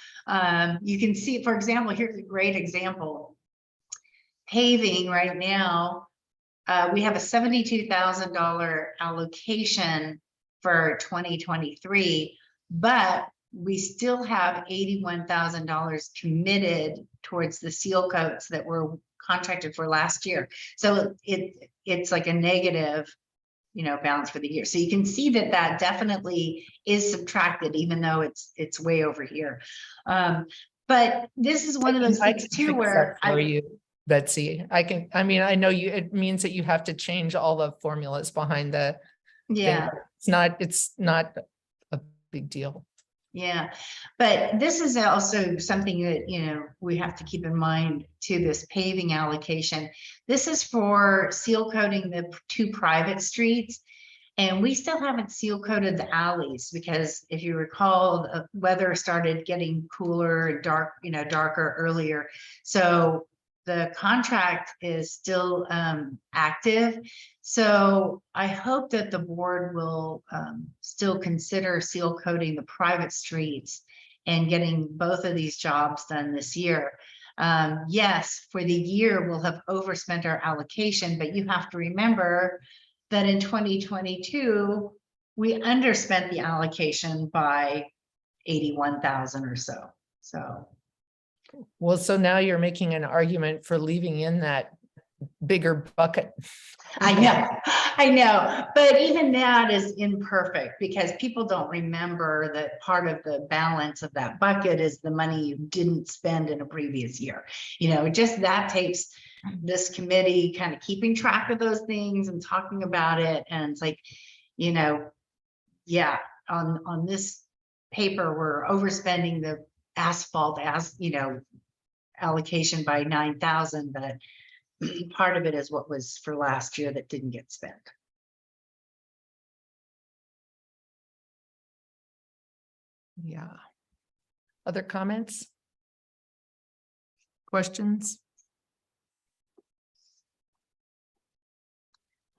you can see, for example, here's a great example. Paving right now, we have a $72,000 allocation for 2023, but we still have $81,000 committed towards the seal coats that were contracted for last year. So it's like a negative, balance for the year. So you can see that definitely is subtracted, even though it's way over here. But this is one of those I things can too, fix where that for you, Betsy. I know it means that you have to change all the formulas behind the thing, yeah. but it's not a big deal. Yeah, but this is also something that, we have to keep in mind to this paving allocation. This is for seal coating the 2 private streets. And we still haven't seal coated the alleys because if you recall, the weather started getting cooler and darker earlier. So the contract is still active. So I hope that the board will still consider seal coating the private streets and getting both of these jobs done this year. Yes, for the year, we'll have overspent our allocation, but you have to remember that in 2022, we underspent the allocation by 81,000 or so. So. Well, so now you're making an argument for leaving in that bigger bucket. I know, but even that is imperfect because people don't remember that part of the balance of that bucket is the money you didn't spend in a previous year. Just that takes this committee kind of keeping track of those things and talking about it. And it's like, yeah, on this paper, we're overspending the asphalt allocation by 9,000, but part of it is what was for last year that didn't get spent. Yeah. Other comments? Questions?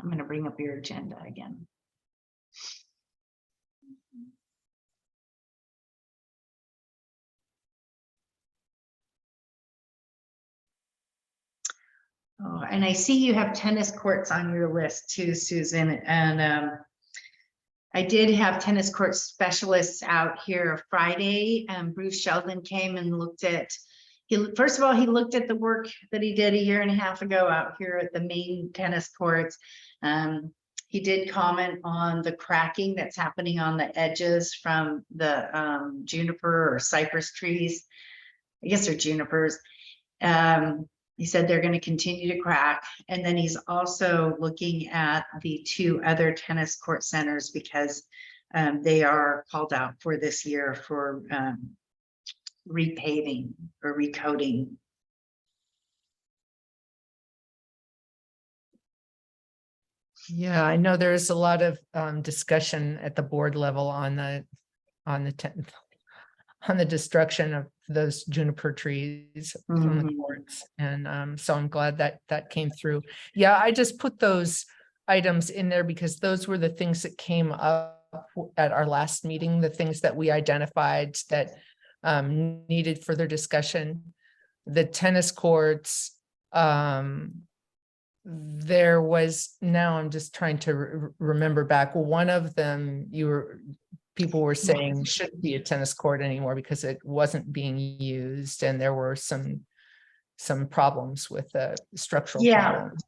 I'm going to bring up your agenda again. Oh, and I see you have tennis courts on your list too, Susan. And I did have tennis court specialists out here Friday. Bruce Sheldon came and looked at, first of all, he looked at the work that he did a year and a half ago out here at the main tennis courts. He did comment on the cracking that's happening on the edges from the juniper or cypress trees. I guess they're junipers. He said they're going to continue to crack. And then he's also looking at the 2 other tennis court centers because they are called out for this year for repaving or recoating. Yeah, I know there's a lot of discussion at the board level on the 10th, on the destruction of those juniper trees from the Mhm. courts. And so I'm glad that that came through. Yeah, I just put those items in there because those were the things that came up at our last meeting, the things that we identified that needed further discussion. The tennis courts, there was, now I'm just trying to remember back, one of them, people were saying shouldn't be a tennis court anymore because it wasn't being used and there were some problems with the structural Yeah. problems.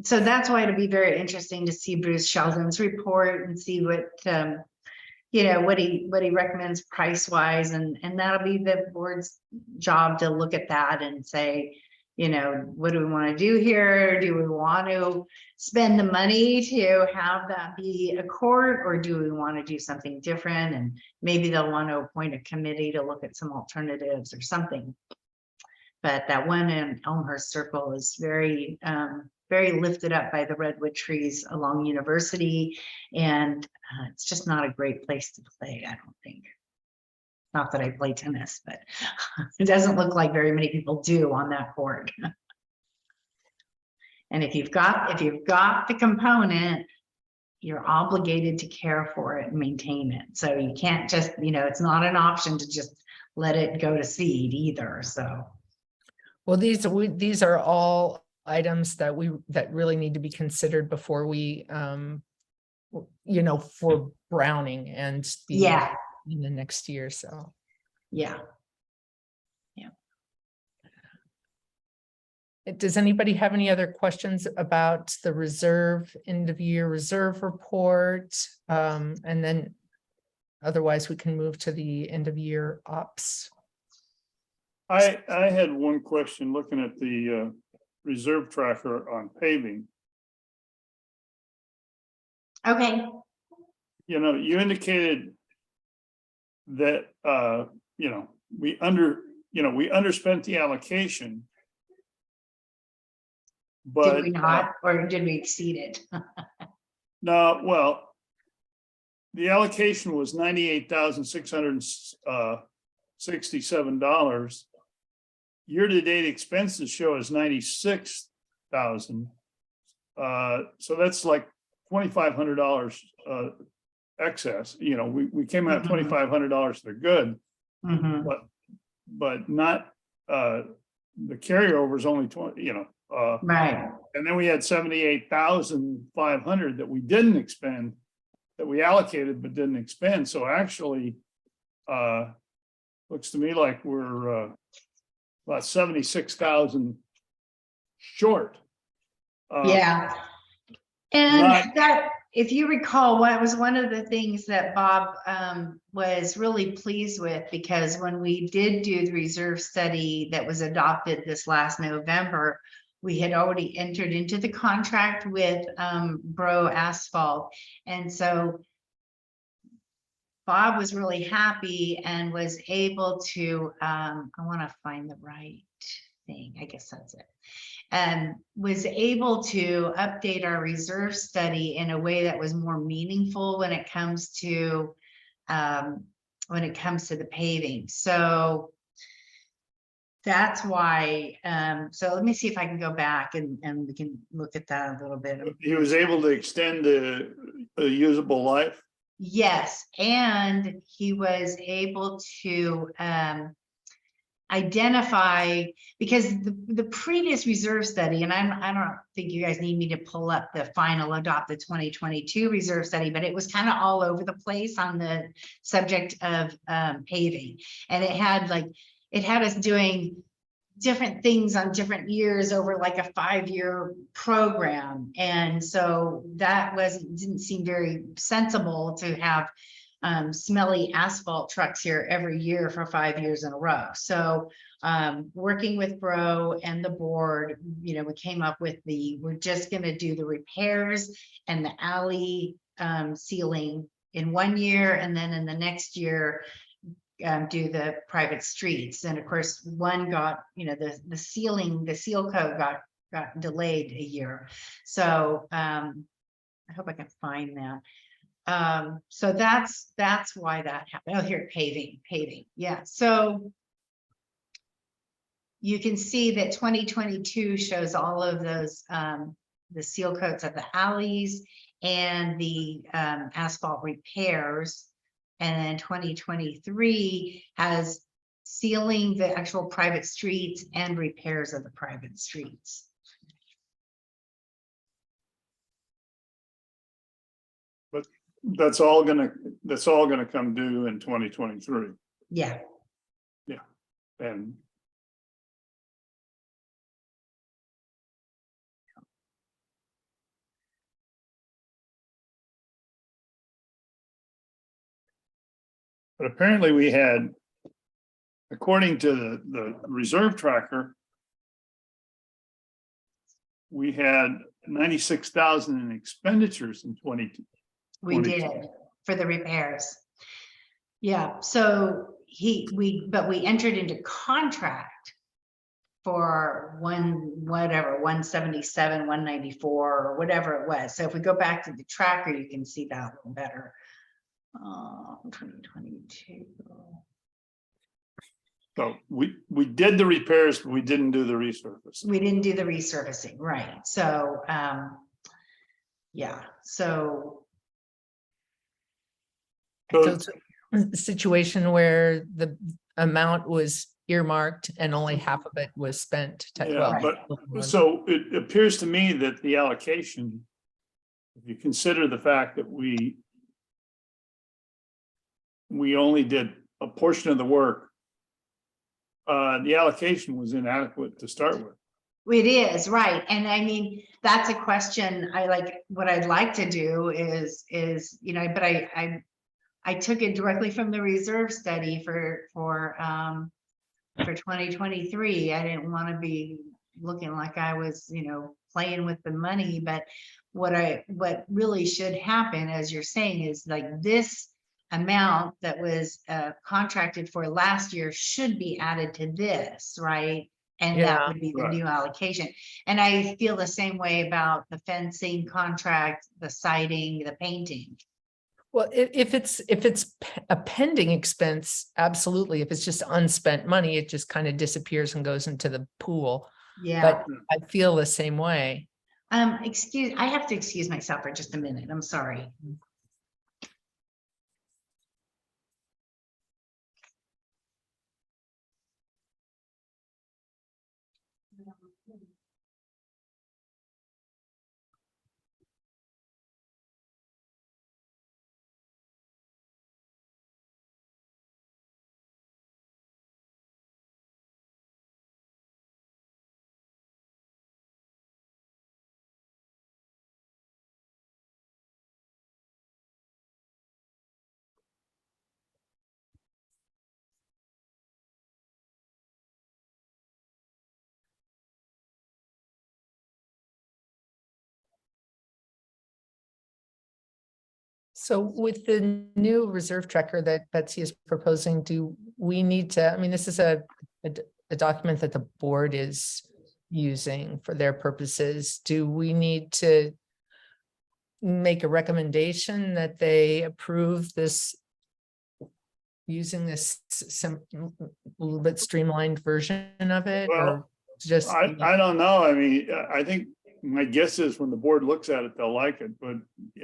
So that's why it'll be very interesting to see Bruce Sheldon's report and see what, what he recommends price wise, and that'll be the board's job to look at that and say, what do we want to do here? Do we want to spend the money to have that be a court, or do we want to do something different? And maybe they'll want to appoint a committee to look at some alternatives or something. But that one in Elmhurst Circle is very, very lifted up by the redwood trees along University, and it's just not a great place to play, I don't think. Not that I play tennis, but it doesn't look like very many people do on that court. And if you've got the component, you're obligated to care for it and maintain it. So you can't just, it's not an option to just let it go to seed either. So. Well, these are all items that really need to be considered before we, for Browning and in the next year. So, yeah. Does anybody have any other questions about the reserve end of year reserve report? And then otherwise we can move to the end of year ops. I had one question looking at the reserve tracker on paving. Okay. You indicated that we underspent the allocation. But did we not, or did we exceed it? No, well, the allocation was $98,667. Year-to-date expenses show as 96,000. So that's like $2,500 excess. We came out $2,500 for good, but not the carryover is only 20. Right. And then we had 78,500 that we didn't expend, that we allocated but didn't expend. So actually, looks to me like we're about 76,000 short. Yeah. And that, if you recall, what was one of the things that Bob was really pleased with, because when we did do the reserve study that was adopted this last November, we had already entered into the contract with Bro Asphalt. And so Bob was really happy and was able to, I want to find the right thing. I guess that's it. And was able to update our reserve study in a way that was more meaningful when it comes to the paving. So that's why, so let me see if I can go back and we can look at that a little bit. He was able to extend the usable life. Yes, and he was able to identify, because the previous reserve study, and I don't think you guys need me to pull up the final adopted 2022 reserve study, but it was kind of all over the place on the subject of paving, and it had us doing different things on different years over like a 5-year program. And so that didn't seem very sensible to have smelly asphalt trucks here every year for 5 years in a row. So working with Bro and the board, we came up with we're just going to do the repairs and the alley sealing in 1 year, and then in the next year do the private streets. And of course, one got, the seal coat got delayed a year. So I hope I can find that. So that's why that happened. Oh, here, paving. Yeah. So you can see that 2022 shows all of those, the seal coats of the alleys and the asphalt repairs. And then 2023 has sealing the actual private streets and repairs of the private streets. But that's all gonna come due in 2023. Yeah. And but apparently we had, according to the reserve tracker, we had 96,000 in expenditures in 22. We did for the repairs. Yeah, so but we entered into contract for 177, 194, or whatever it was. So if we go back to the tracker, you can see that a little better. 2022. So we did the repairs, but we didn't do the resurface. We didn't do the resurfacing, right? So yeah, so So it's a situation where the amount was earmarked and only half of it was spent. Yeah, but so it appears to me that the allocation, if you consider the fact that we only did a portion of the work, the allocation was inadequate to start with. it is, right. And I mean, that's a question what I'd like to do is, but I took it directly from the reserve study for 2023. I didn't want to be looking like I was, playing with the money, but what really should happen, as you're saying, is like this amount that was contracted for last year should be added to this, right? And that would be the new allocation. And I feel the same way about the fencing contract, the siding, the painting. Well, if it's a pending expense, absolutely. If it's just unspent money, it just kind of disappears and goes into the pool. Yeah. But I feel the same way. I have to excuse myself for just a minute. I'm sorry. So with the new reserve tracker that Betsy is proposing, do we need to, I mean, this is a document that the board is using for their purposes. Do we need to make a recommendation that they approve this using this little bit streamlined version of it? Well, or just I don't know. I mean, I think my guess is when the board looks at it, they'll like it, but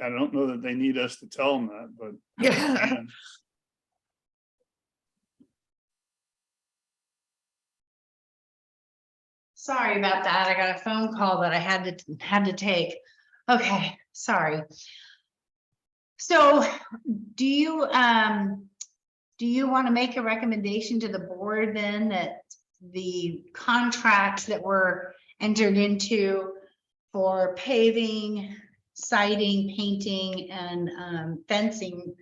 I don't know that they need us to tell them that, but. Yeah. Sorry about that. I got a phone call that I had to take. Okay, sorry. So do you want to make a recommendation to the board then that the contracts that were entered into for paving, siding, painting, and fencing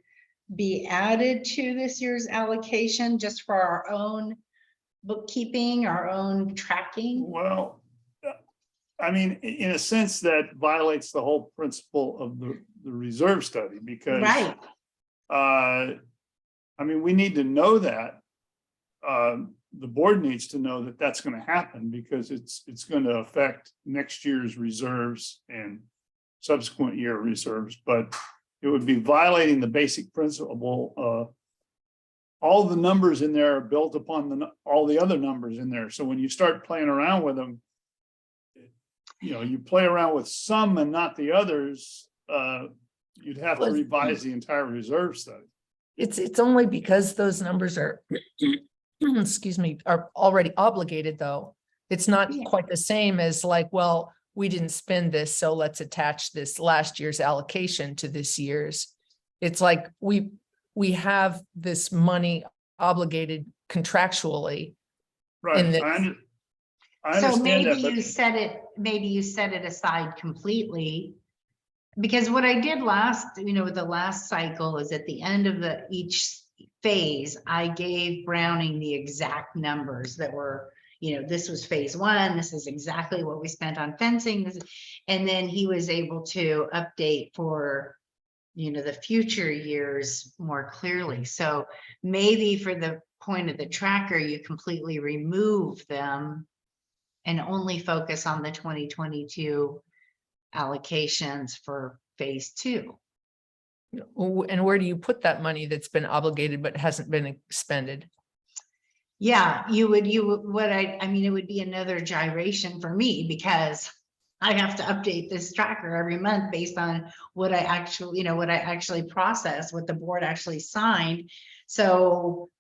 be added to this year's allocation just for our own bookkeeping, our own tracking? Well, I mean, in a sense, that violates the whole principle of the reserve study, because Right. I mean, we need to know that. The board needs to know that that's going to happen because it's going to affect next year's reserves and subsequent year reserves, but it would be violating the basic principle. All the numbers in there are built upon all the other numbers in there. So when you start playing around with them, you play around with some and not the others, you'd have to revise the entire reserve study. It's only because those numbers are, excuse me, are already obligated, though. It's not quite the same as like, well, we didn't spend this, so let's attach this last year's allocation to this year's. It's like we have this money obligated contractually. Right. In this. I So understand maybe that, but you set it aside completely. Because what I did with the last cycle is at the end of each phase, I gave Browning the exact numbers that were, this was phase 1, this is exactly what we spent on fencing. And then he was able to update for, the future years more clearly. So maybe for the point of the tracker, you completely remove them and only focus on the 2022 allocations for phase 2. And where do you put that money that's been obligated but hasn't been expended? Yeah, it would be another gyration for me because I have to update this tracker every month based on what I actually process, what the board actually signed. So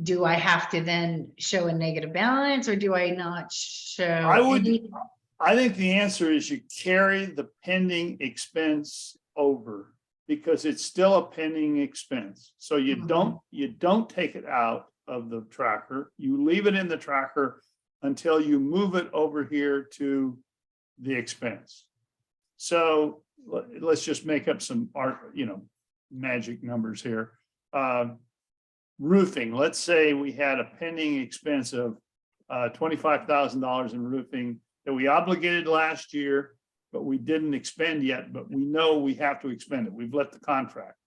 do I have to then show a negative balance or do I not show? I think the answer is you carry the pending expense over because it's still a pending expense. So you don't take it out of the tracker. You leave it in the tracker until you move it over here to the expense. So let's just make up some magic numbers here. Roofing, let's say we had a pending expense of $25,000 in roofing that we obligated last year, but we didn't expend yet, but we know we have to expend it. We've let the contract.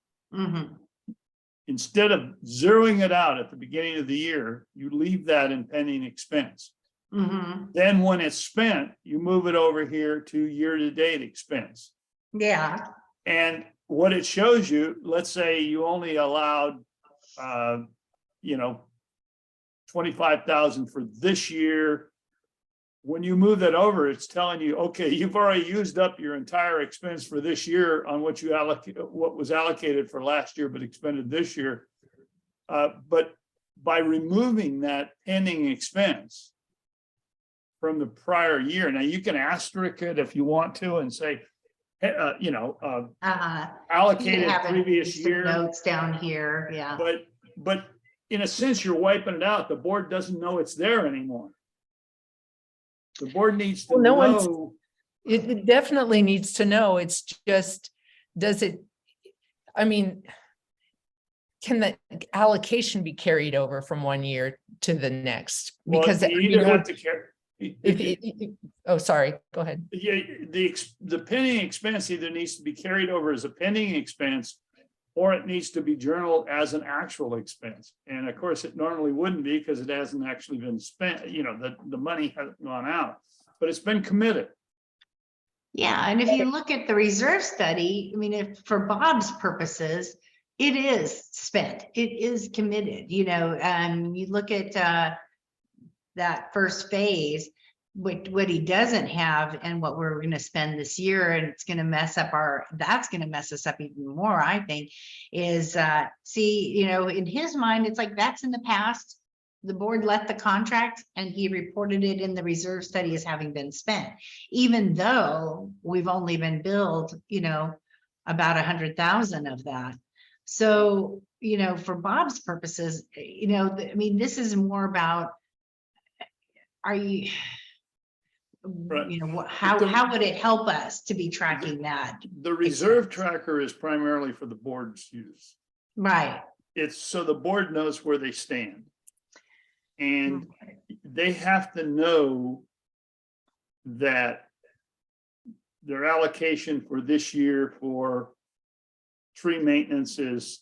Instead of zeroing it out at the beginning of the year, you leave that in pending expense. Then when it's spent, you move it over here to year-to-date expense. Yeah. And what it shows you, let's say you only allowed, 25,000 for this year. When you move that over, it's telling you, okay, you've already used up your entire expense for this year on what was allocated for last year, but expended this year. But by removing that pending expense from the prior year, now you can asterisk it if you want to and say, allocated previous year. Notes down here, yeah. But in a sense, you're wiping it out. The board doesn't know it's there anymore. The board needs to know. It definitely needs to know. It's just, can the allocation be carried over from one year to the next? Because you either have to carry. Oh, sorry, go ahead. Yeah, the pending expense either needs to be carried over as a pending expense or it needs to be journaled as an actual expense. And of course, it normally wouldn't be because it hasn't actually been spent, the money hasn't gone out, but it's been committed. Yeah, and if you look at the reserve study, if for Bob's purposes, it is spent, it is committed, you look at that first phase, what he doesn't have and what we're going to spend this year, and it's going to mess us up even more, I think, is in his mind, it's like that's in the past. The board let the contract and he reported it in the reserve study as having been spent, even though we've only been billed, about 100,000 of that. So, for Bob's purposes, this is more about, Right. How would it help us to be tracking that? The reserve tracker is primarily for the board's use. Right. It's so the board knows where they stand. And they have to know that their allocation for this year for tree maintenance is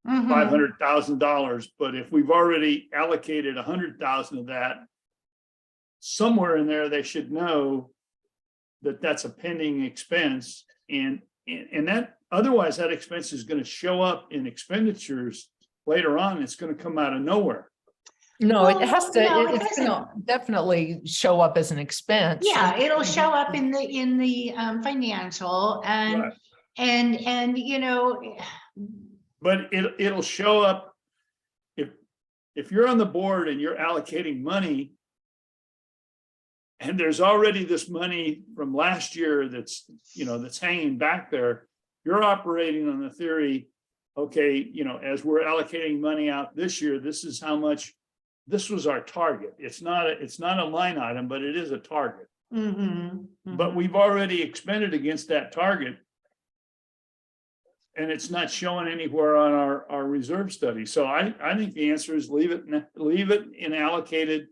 Mhm. $500,000, but if we've already allocated 100,000 of that, somewhere in there, they should know that that's a pending expense, and that, otherwise that expense is going to show up in expenditures later on. It's going to come out of nowhere. No, it has to, No, it it's gonna definitely show up as an expense. Yeah, it'll show up in the financial Right. and you know, But it'll show up if you're on the board and you're allocating money, and there's already this money from last year that's, that's hanging back there. You're operating on the theory, okay, as we're allocating money out this year, this is how much, this was our target. It's not a line item, but it is a target. But we've already expended against that target. And it's not showing anywhere on our reserve study. So I think the answer is leave it in allocated.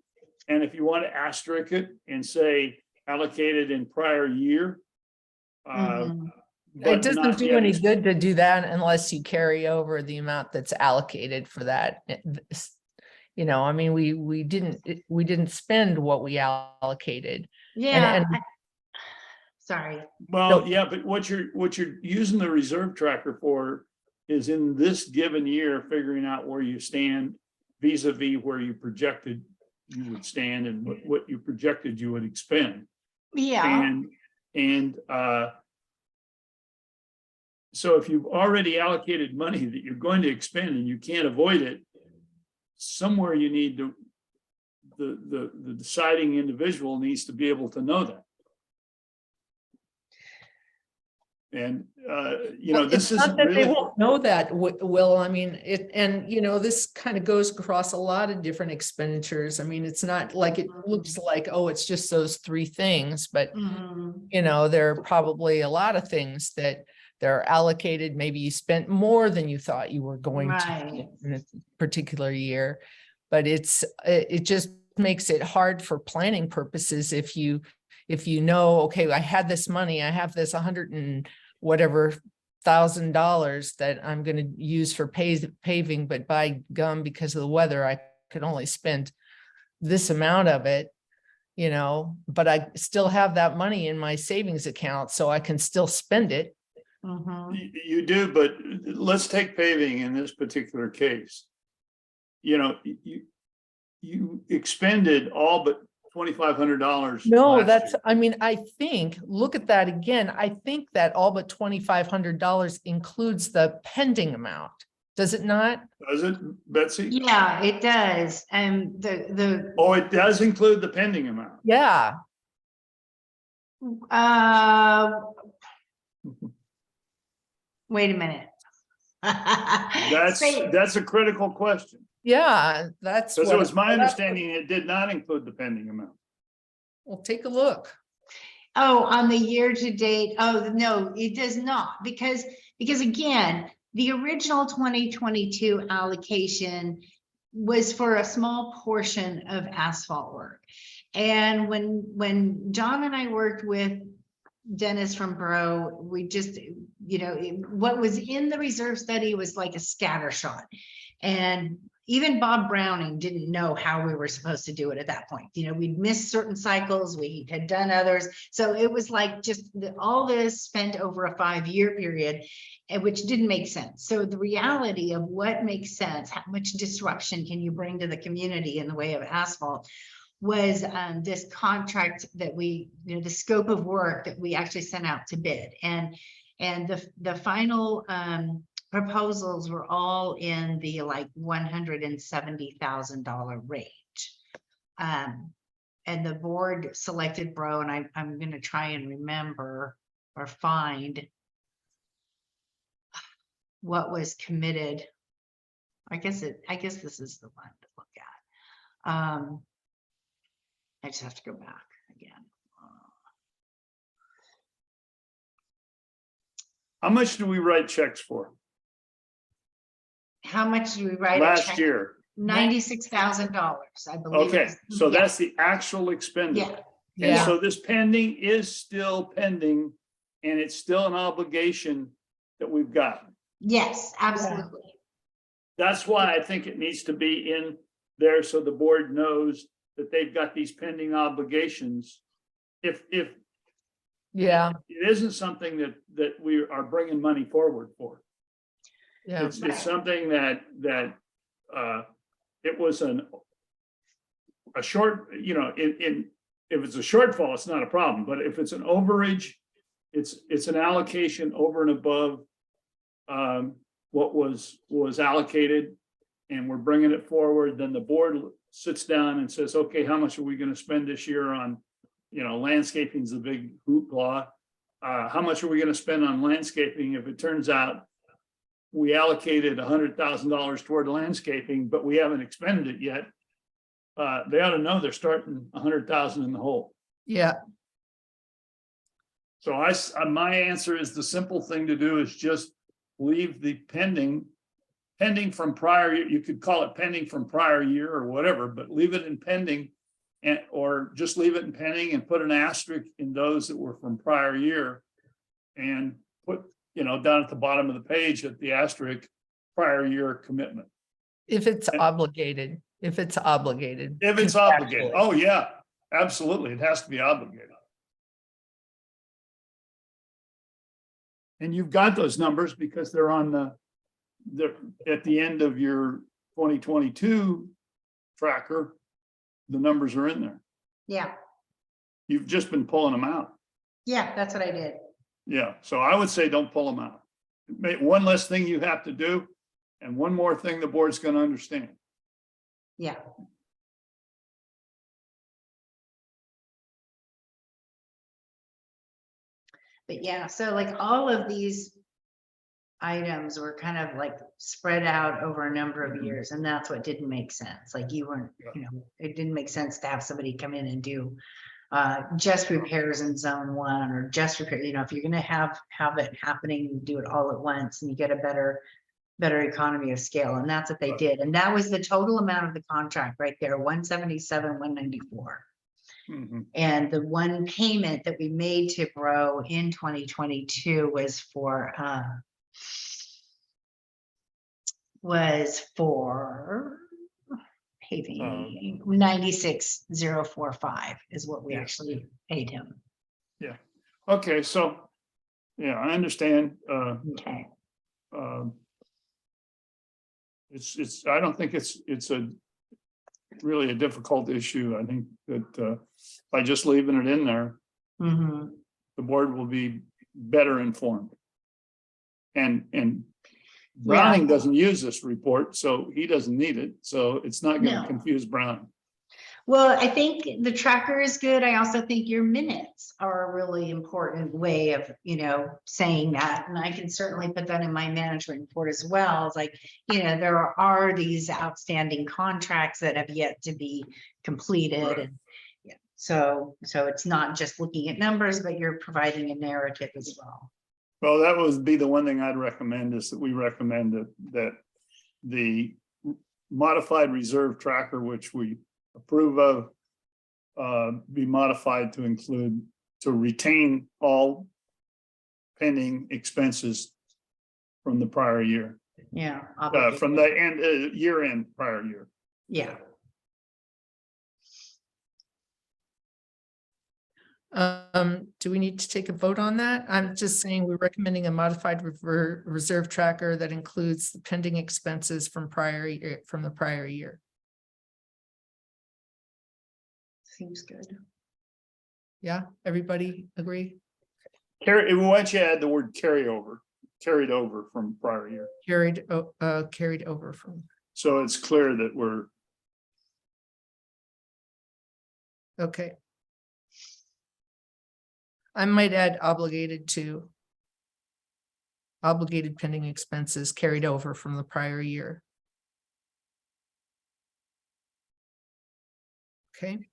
And if you want to asterisk it and say allocated in prior year. It doesn't do any good to do that unless you carry over the amount that's allocated for that. I mean, we didn't spend what we allocated. yeah. Sorry. Well, yeah, but what you're using the reserve tracker for is in this given year, figuring out where you stand vis-a-vis where you projected you would stand and what you projected you would expend. Yeah. And so if you've already allocated money that you're going to expend and you can't avoid it, somewhere you need to, the deciding individual needs to be able to know that. And, this is not that really. they won't know that, Will. I mean, this kind of goes across a lot of different expenditures. I mean, it's not like it looks like, oh, it's just those three things, but there are probably a lot of things that they're allocated. Maybe you spent more than you thought you were going to in a particular year, but it just makes it hard for planning purposes if you know, okay, I had this money, I have this $100,000 that I'm going to use for paving, but by gum, because of the weather, I could only spend this amount of it, but I still have that money in my savings account, so I can still spend it. You do, but let's take paving in this particular case. You expended all but $2,500. No, I think, look at that again. I think that all but $2,500 includes the pending amount. Does it not? Does it, Betsy? Yeah, it does. And Oh, it does include the pending amount. Yeah. Wait a minute. That's a critical question. Yeah, that's because it was my understanding it did not include the pending amount. Well, take a look. Oh, on the year to date. Oh, no, it does not, because again, the original 2022 allocation was for a small portion of asphalt work. And when John and I worked with Dennis from Borough, we just, what was in the reserve study was like a scatter shot. And even Bob Browning didn't know how we were supposed to do it at that point. We'd missed certain cycles, we had done others. So it was like just all this spent over a 5-year period, which didn't make sense. So the reality of what makes sense, how much disruption can you bring to the community in the way of asphalt, was this contract that we, the scope of work that we actually sent out to bid. And the final proposals were all in the like $170,000 range. And the board selected Bro, and I'm going to try and remember or find what was committed. I guess this is the one to look at. I just have to go back again. How much do we write checks for? How much do we write? Last year. $96,000, I believe. Okay, so that's the actual expenditure. Yeah. And so this pending is still pending, and it's still an obligation that we've got. Yes, absolutely. That's why I think it needs to be in there so the board knows that they've got these pending obligations. If Yeah, it isn't something that we are bringing money forward for. yeah, It's something that it was a short, if it's a shortfall, it's not a problem, but if it's an overage, it's an allocation over and above what was allocated, and we're bringing it forward, then the board sits down and says, okay, how much are we going to spend this year on, landscaping is the big hoopla. How much are we going to spend on landscaping? If it turns out we allocated $100,000 toward landscaping, but we haven't expended it yet, they ought to know they're starting 100,000 in the hole. yeah, So my answer is the simple thing to do is just leave the pending from prior year. You could call it pending from prior year or whatever, but leave it in pending, or just leave it in pending and put an asterisk in those that were from prior year, and put, down at the bottom of the page at the asterisk, prior year commitment. if it's obligated, If it's obligated. Oh, yeah, absolutely. It has to be obligated. And you've got those numbers because they're at the end of your 2022 tracker. The numbers are in there. Yeah, You've just been pulling them out. yeah, that's what I did. Yeah, so I would say don't pull them out. One less thing you have to do, and one more thing the board's going to understand. Yeah. But yeah, so like all of these items were kind of like spread out over a number of years, and that's what didn't make sense. Like you weren't, it didn't make sense to have somebody come in and do just repairs in zone 1, or just repair, if you're gonna have it happening, do it all at once, and you get a better economy of scale. And that's what they did. And that was the total amount of the contract right there, 177, 194. Mhm. And the one payment that we made to Bro in 2022 was for paving. 96,045 is what we Yeah. actually paid him. Okay, so, yeah, I understand. Okay. I don't think it's really a difficult issue. I think that by just leaving it in there, Mhm. the board will be better informed. And Browning doesn't use this report, so he doesn't need it. So it's not going to No. confuse Browning. Well, I think the tracker is good. I also think your minutes are a really important way of, saying that. And I can certainly put that in my management report as well. It's like, there are these outstanding contracts that have yet to be completed. Right. And yeah, so it's not just looking at numbers, but you're providing a narrative as well. Well, that would be the one thing I'd recommend, is that we recommend that the modified reserve tracker, which we approve of, be modified to include, to retain all pending expenses from the prior year, Yeah. from the end, year end prior year. Yeah. Do we need to take a vote on that? I'm just saying we're recommending a modified reserve tracker that includes the pending expenses from the prior year. Seems good. Yeah, everybody agree? Why don't you add the word carried over from prior year? Carried over from, So it's clear that we're, okay. I might add obligated pending expenses carried over from the prior year. Okay.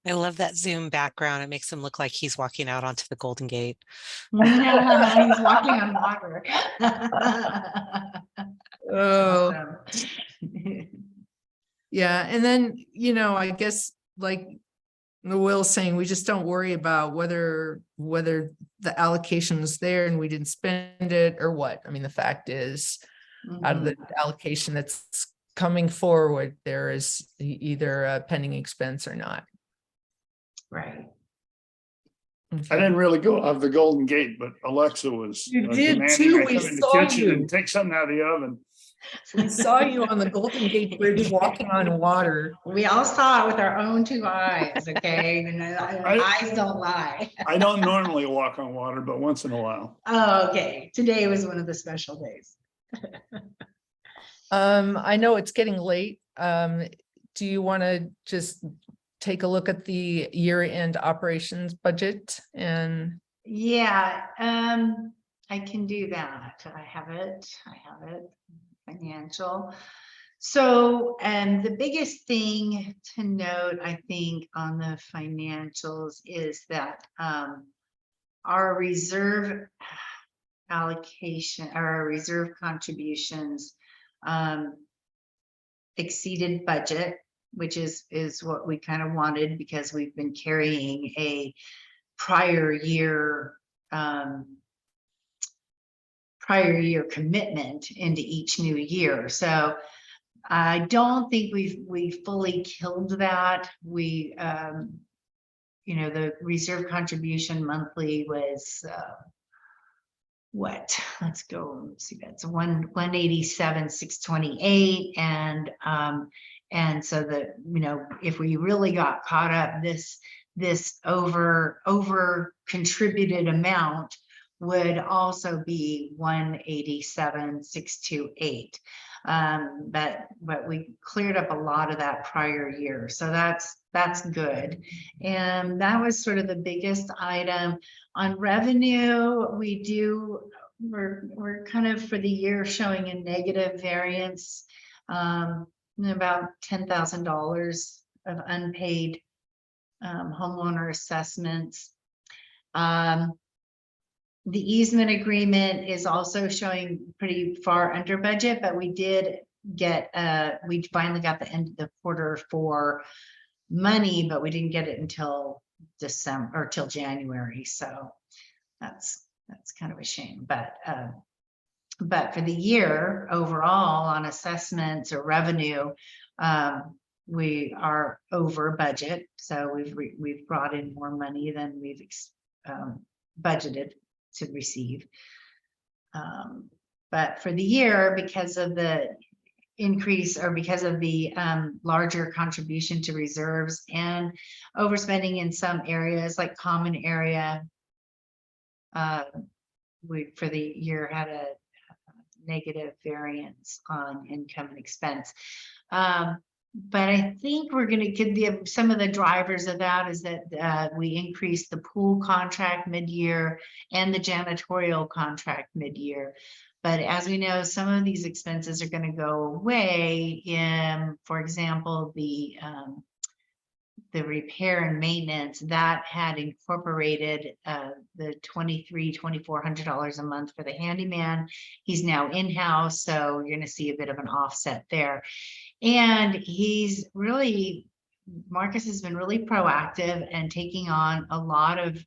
I love that Zoom background. It makes him look like he's walking out onto the Golden Gate. He's walking on water. Oh, Awesome. yeah. And then, I guess like Will's saying, we just don't worry about whether the allocation was there and we didn't spend it or what. I mean, the fact is, out of the allocation that's coming forward, there is either a pending expense or not. Right. I didn't really go off the Golden Gate, but Alexa was You did demanding too. I We come in the saw kitchen you. and take something out of the oven. We saw you on the Golden Gate Bridge walking on water. We all saw it with our own two eyes, okay? And eyes don't lie. I don't normally walk on water, but once in a while. Oh, okay. Today was one of the special days. I know it's getting late. Do you want to just take a look at the year-end operations budget and Yeah, I can do that. I have it. Financial. So, the biggest thing to note, I think, on the financials is that our reserve allocation, our reserve contributions exceeded budget, which is what we kind of wanted, because we've been carrying a prior year commitment into each new year. So I don't think we fully killed that. We the reserve contribution monthly was what? Let's go. Let's see. That's 187,628, and so that if we really got caught up, this over contributed amount would also be 187,628. But we cleared up a lot of that prior year, so that's good. And that was sort of the biggest item. On revenue, we're kind of for the year showing a negative variance, about $10,000 of unpaid homeowner assessments. The easement agreement is also showing pretty far under budget, but we did get we finally got the end of the quarter for money, but we didn't get it until December or till January. So that's kind of a shame. But for the year overall on assessments or revenue, we are over budget. So we've brought in more money than we've budgeted to receive. But for the year, because of the increase or because of the larger contribution to reserves and overspending in some areas like common area, we for the year had a negative variance on income and expense. But I think we're going to get some of the drivers of that is that we increased the pool contract mid-year and the janitorial contract mid-year. But as we know, some of these expenses are going to go away. For example, the repair and maintenance that had incorporated the $2,400 a month for the handyman. He's now in-house, so you're going to see a bit of an offset there. And Marcus has been really proactive and taking on a lot of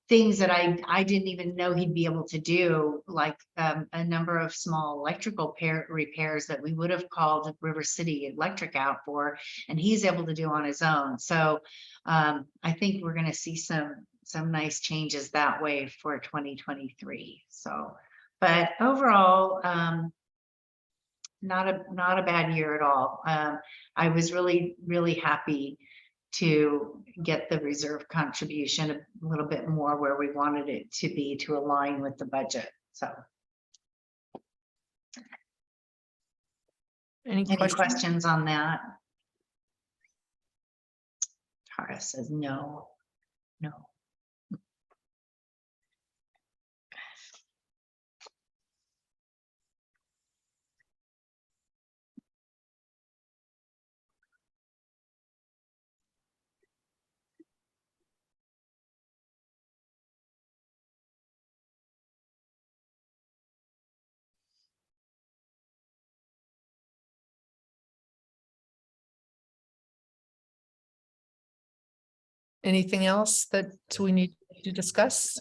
things that I didn't even know he'd be able to do, like a number of small electrical repairs that we would have called River City Electric out for, and he's able to do on his own. So I think we're going to see some nice changes that way for 2023. So, but overall, not a bad year at all. I was really, really happy to get the reserve contribution a little bit more where we wanted it to be to align with the budget. So any questions on that? Tara says no. Anything else that we need to discuss?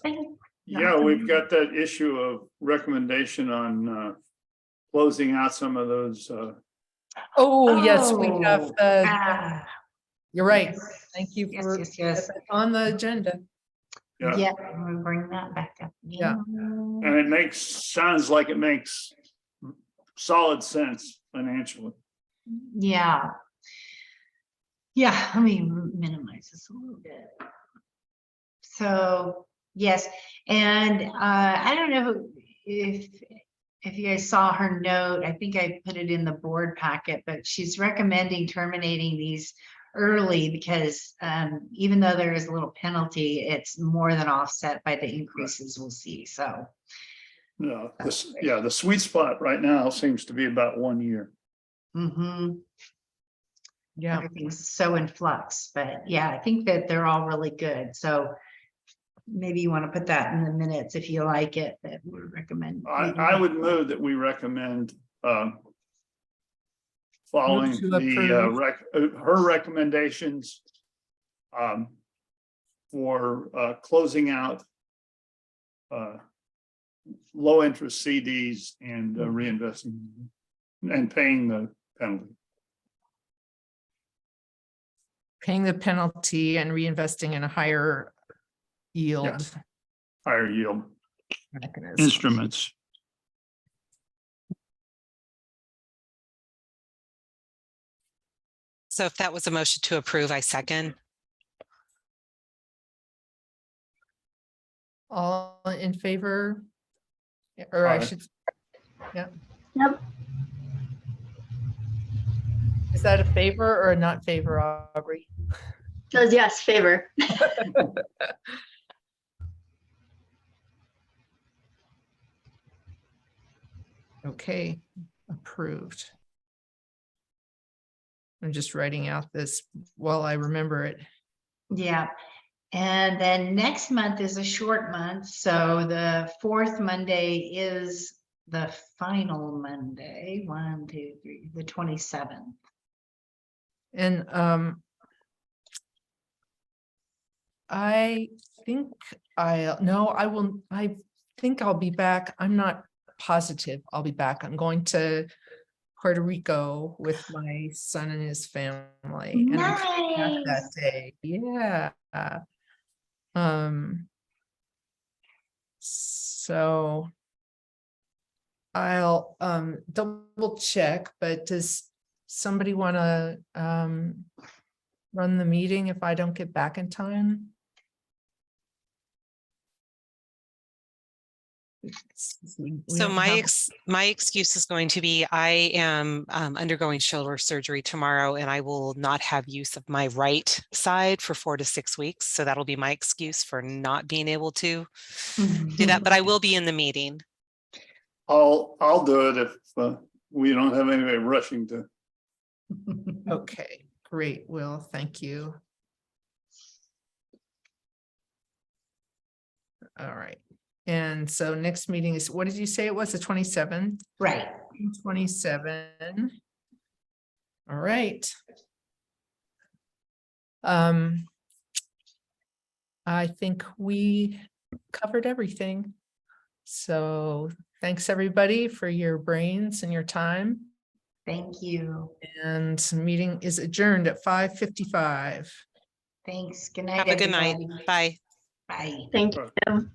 Yeah, we've got that issue of recommendation on closing out some of those, Oh, yes, we have, Ah, you're right. Thank you yes, for yes, yes. on the agenda. yeah. Yeah, I'm gonna bring that back up. Yeah. And sounds like it makes solid sense financially. Yeah. Yeah, let me minimize this a little bit. So, yes, and I don't know if you guys saw her note, I think I put it in the board packet, but she's recommending terminating these early because even though there is a little penalty, it's more than offset by the increases we'll see, so. No, the sweet spot right now seems to be about 1 year. Mhm. Yeah. Everything's so in flux, but yeah, I think that they're all really good, so maybe you want to put that in the minutes if you like it, that we recommend. I would move that we recommend following Move to the approve. her recommendations for closing out low interest CDs and reinvesting and paying the penalty. Paying the penalty and reinvesting in a higher yield Higher yield mechanism. instruments. So if that was a motion to approve, I second. All in favor? Or I Aye. should, yeah. Yep. Is that a favor or a not favor, Aubrey? Says yes, favor. Okay, approved. I'm just writing out this while I remember it. Yeah, and then next month is a short month, so the fourth Monday is the final Monday. 1, 2, 3, the 27th. And I think I think I'll be back. I'm not positive I'll be back. I'm going to Puerto Rico with my son and his family. And I'm coming back that Nice. day. Yeah. So I'll double check, but does somebody want to run the meeting if I don't get back in time? We So don't my have- my excuse is going to be I am undergoing shoulder surgery tomorrow, and I will not have use of my right side for 4 to 6 weeks. So that'll be my excuse for not being able to do that. But I will be in the meeting. I'll do it if we don't have anybody rushing to. Okay, great, Will, thank you. All right, and so next meeting is, what did you say it was, the 27th? Right. 27. All right. I think we covered everything. So thanks everybody for your brains and your time. Thank you. And meeting is adjourned at 5:55. Thanks. Good night. Have a good night. everybody. Bye. Bye. Thank you.